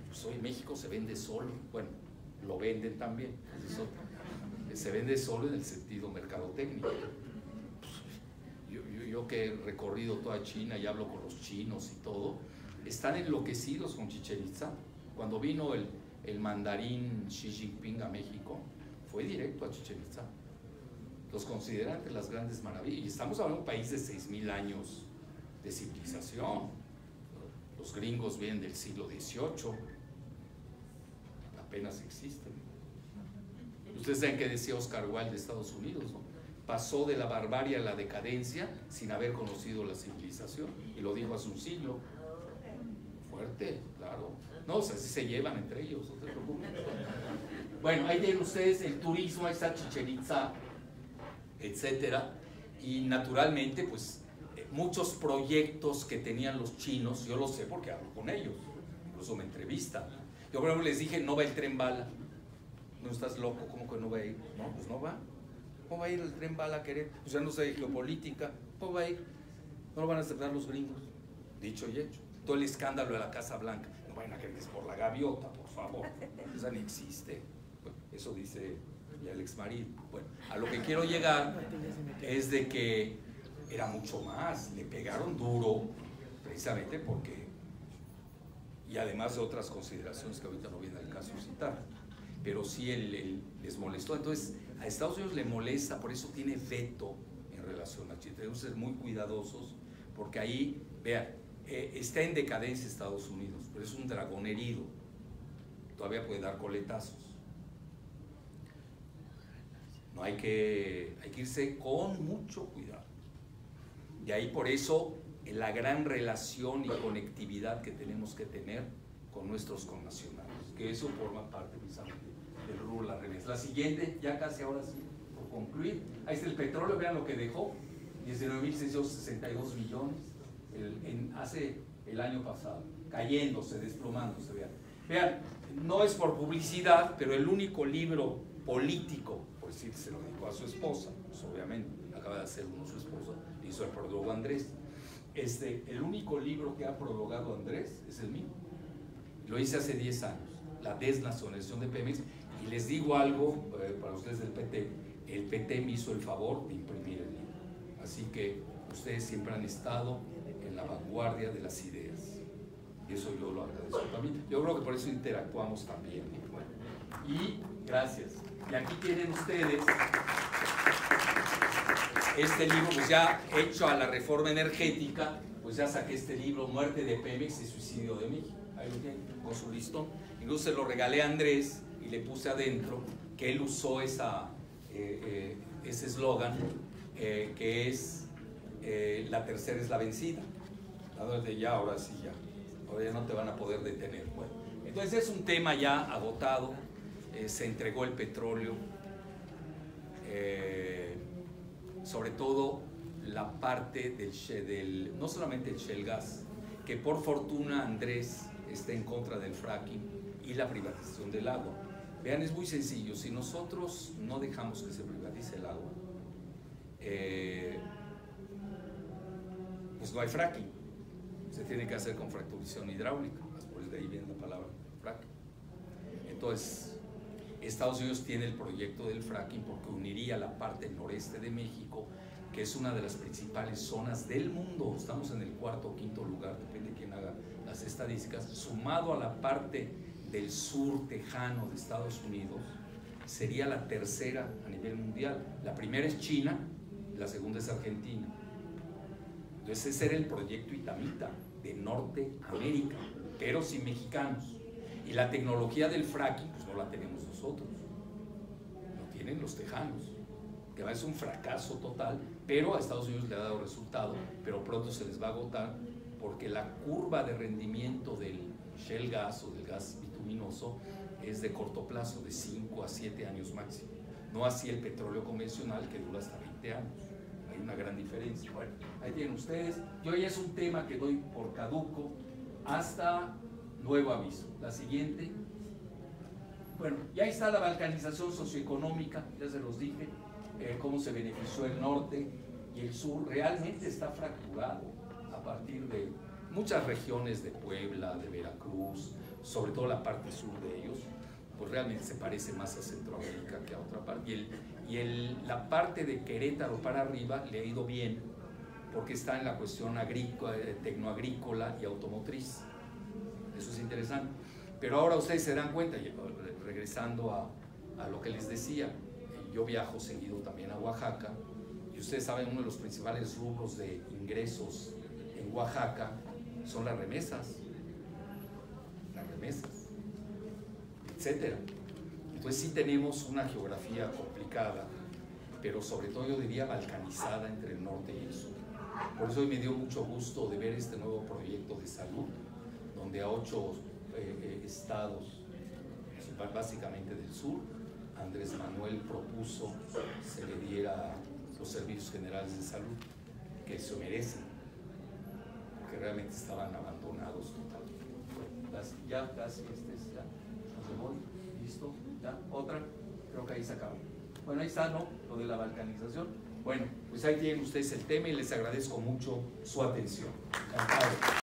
Pues hoy México se vende solo, bueno, lo venden también, se vende solo en el sentido mercadotécnico. Yo que he recorrido toda China y hablo con los chinos y todo, están enloquecidos con Chichén Itzá. Cuando vino el mandarín Xi Jinping a México, fue directo a Chichén Itzá. Los consideran entre las grandes maravillas. Y estamos hablando de un país de 6,000 años de civilización. Los gringos vienen del siglo XVIII, apenas existen. Ustedes saben qué decía Oscar Wilde de Estados Unidos, ¿no? Pasó de la barbarie a la decadencia sin haber conocido la civilización, y lo dijo hace un siglo. Fuerte, claro. No, o sea, así se llevan entre ellos, no se preocupen. Bueno, ahí tienen ustedes el turismo, ahí está Chichén Itzá, etcétera, y naturalmente, pues, muchos proyectos que tenían los chinos, yo lo sé porque hablo con ellos, incluso me entrevistan. Yo, por ejemplo, les dije, no va el tren bala. No estás loco, ¿cómo que no va a ir? No, pues no va. ¿Cómo va a ir el tren bala a querer? Pues ya no sé geopolítica. ¿Cómo va a ir? No lo van a aceptar los gringos. Dicho y hecho. Todo el escándalo de la Casa Blanca. No vayan a creer que es por la gaviota, por favor. Esa ni existe. Bueno, eso dice ya el exmarido. Bueno, a lo que quiero llegar es de que era mucho más. Le pegaron duro, precisamente porque, y además de otras consideraciones que ahorita no viene al caso citar, pero sí les molestó. Entonces a Estados Unidos le molesta, por eso tiene veto en relación a Chile. Tenemos que ser muy cuidadosos, porque ahí, vean, está en decadencia Estados Unidos, pero es un dragón herido, todavía puede dar coletazos. No hay que irse con mucho cuidado. Y ahí por eso la gran relación y conectividad que tenemos que tener con nuestros connacionales, que eso forma parte precisamente del rubro de la remesa. La siguiente, ya casi ahora sí, por concluir, ahí está el petróleo, vean lo que dejó, 19,662 millones hace el año pasado, cayéndose, desplomándose, vean, no es por publicidad, pero el único libro político, por decir, se lo dedicó a su esposa, pues obviamente, acaba de hacer uno su esposa, hizo el prólogo Andrés. El único libro que ha prologado Andrés es el mío. Lo hice hace 10 años, la desnacionalización de Pemex, y les digo algo para ustedes del PT, el PT me hizo el favor de imprimir el libro, así que ustedes siempre han estado en la vanguardia de las ideas. Y eso yo lo agradezco también. Yo creo que por eso interactuamos también. Bueno, y gracias. Y aquí tienen ustedes este libro, pues ya hecho a la reforma energética, pues ya saqué este libro, Muerte de Pemex y Suicidio de México. Ahí lo tienen, con su listón. Incluso se lo regalé a Andrés y le puse adentro que él usó ese eslogan, que es la tercera es la vencida. Desde ya, ahora sí ya. Ahora ya no te van a poder detener. Bueno, entonces es un tema ya agotado. Se entregó el petróleo. Sobre todo la parte del no solamente el shale gas, que por fortuna Andrés está en contra del fracking y la privatización del agua. Vean, es muy sencillo, si nosotros no dejamos que se privatice el agua, pues no hay fracking, se tiene que hacer con fracturación hidráulica, por de ahí viene la palabra fracking. Entonces, Estados Unidos tiene el proyecto del fracking porque uniría la parte noreste de México, que es una de las principales zonas del mundo. Estamos en el cuarto o quinto lugar, depende de quién haga las estadísticas, sumado a la parte del sur tejano de Estados Unidos, sería la tercera a nivel mundial. La primera es China, la segunda es Argentina. Entonces ese era el proyecto Itamita de Norteamérica, pero sin mexicanos. Y la tecnología del fracking, pues no la tenemos nosotros, lo tienen los tejanos, que es un fracaso total, pero a Estados Unidos le ha dado resultado, pero pronto se les va a agotar, porque la curva de rendimiento del shale gas o del gas bituminoso es de corto plazo, de 5 a 7 años máximo, no así el petróleo convencional que dura hasta 20 años. Hay una gran diferencia. Bueno, ahí tienen ustedes. Yo ya es un tema que doy por caduco hasta nuevo aviso. La siguiente. Bueno, ya está la balcanización socioeconómica, ya se los dije, cómo se benefició el norte y el sur. Realmente está fracturado a partir de muchas regiones de Puebla, de Veracruz, sobre todo la parte sur de ellos, pues realmente se parece más a Centroamérica que a otra parte. La parte de Querétaro para arriba le ha ido bien, porque está en la cuestión agrícola, tecnoagrícola y automotriz. Eso es interesante. Pero ahora ustedes se dan cuenta, regresando a lo que les decía, yo viajo seguido también a Oaxaca, y ustedes saben, uno de los principales rubros de ingresos en Oaxaca son las remesas, etcétera. Entonces sí tenemos una geografía complicada, pero sobre todo yo diría balcanizada entre el norte y el sur. Por eso hoy me dio mucho gusto de ver este nuevo proyecto de salud, donde a 8 estados, básicamente del sur, Andrés Manuel propuso se le diera los servicios generales de salud que se merecen, que realmente estaban abandonados totalmente. Ya casi ya, no se voy, listo, ya, otra, creo que ahí se acabó. Bueno, ahí está, ¿no? Lo de la balcanización. Bueno, pues ahí tienen ustedes el tema y les agradezco mucho su atención. Encantado.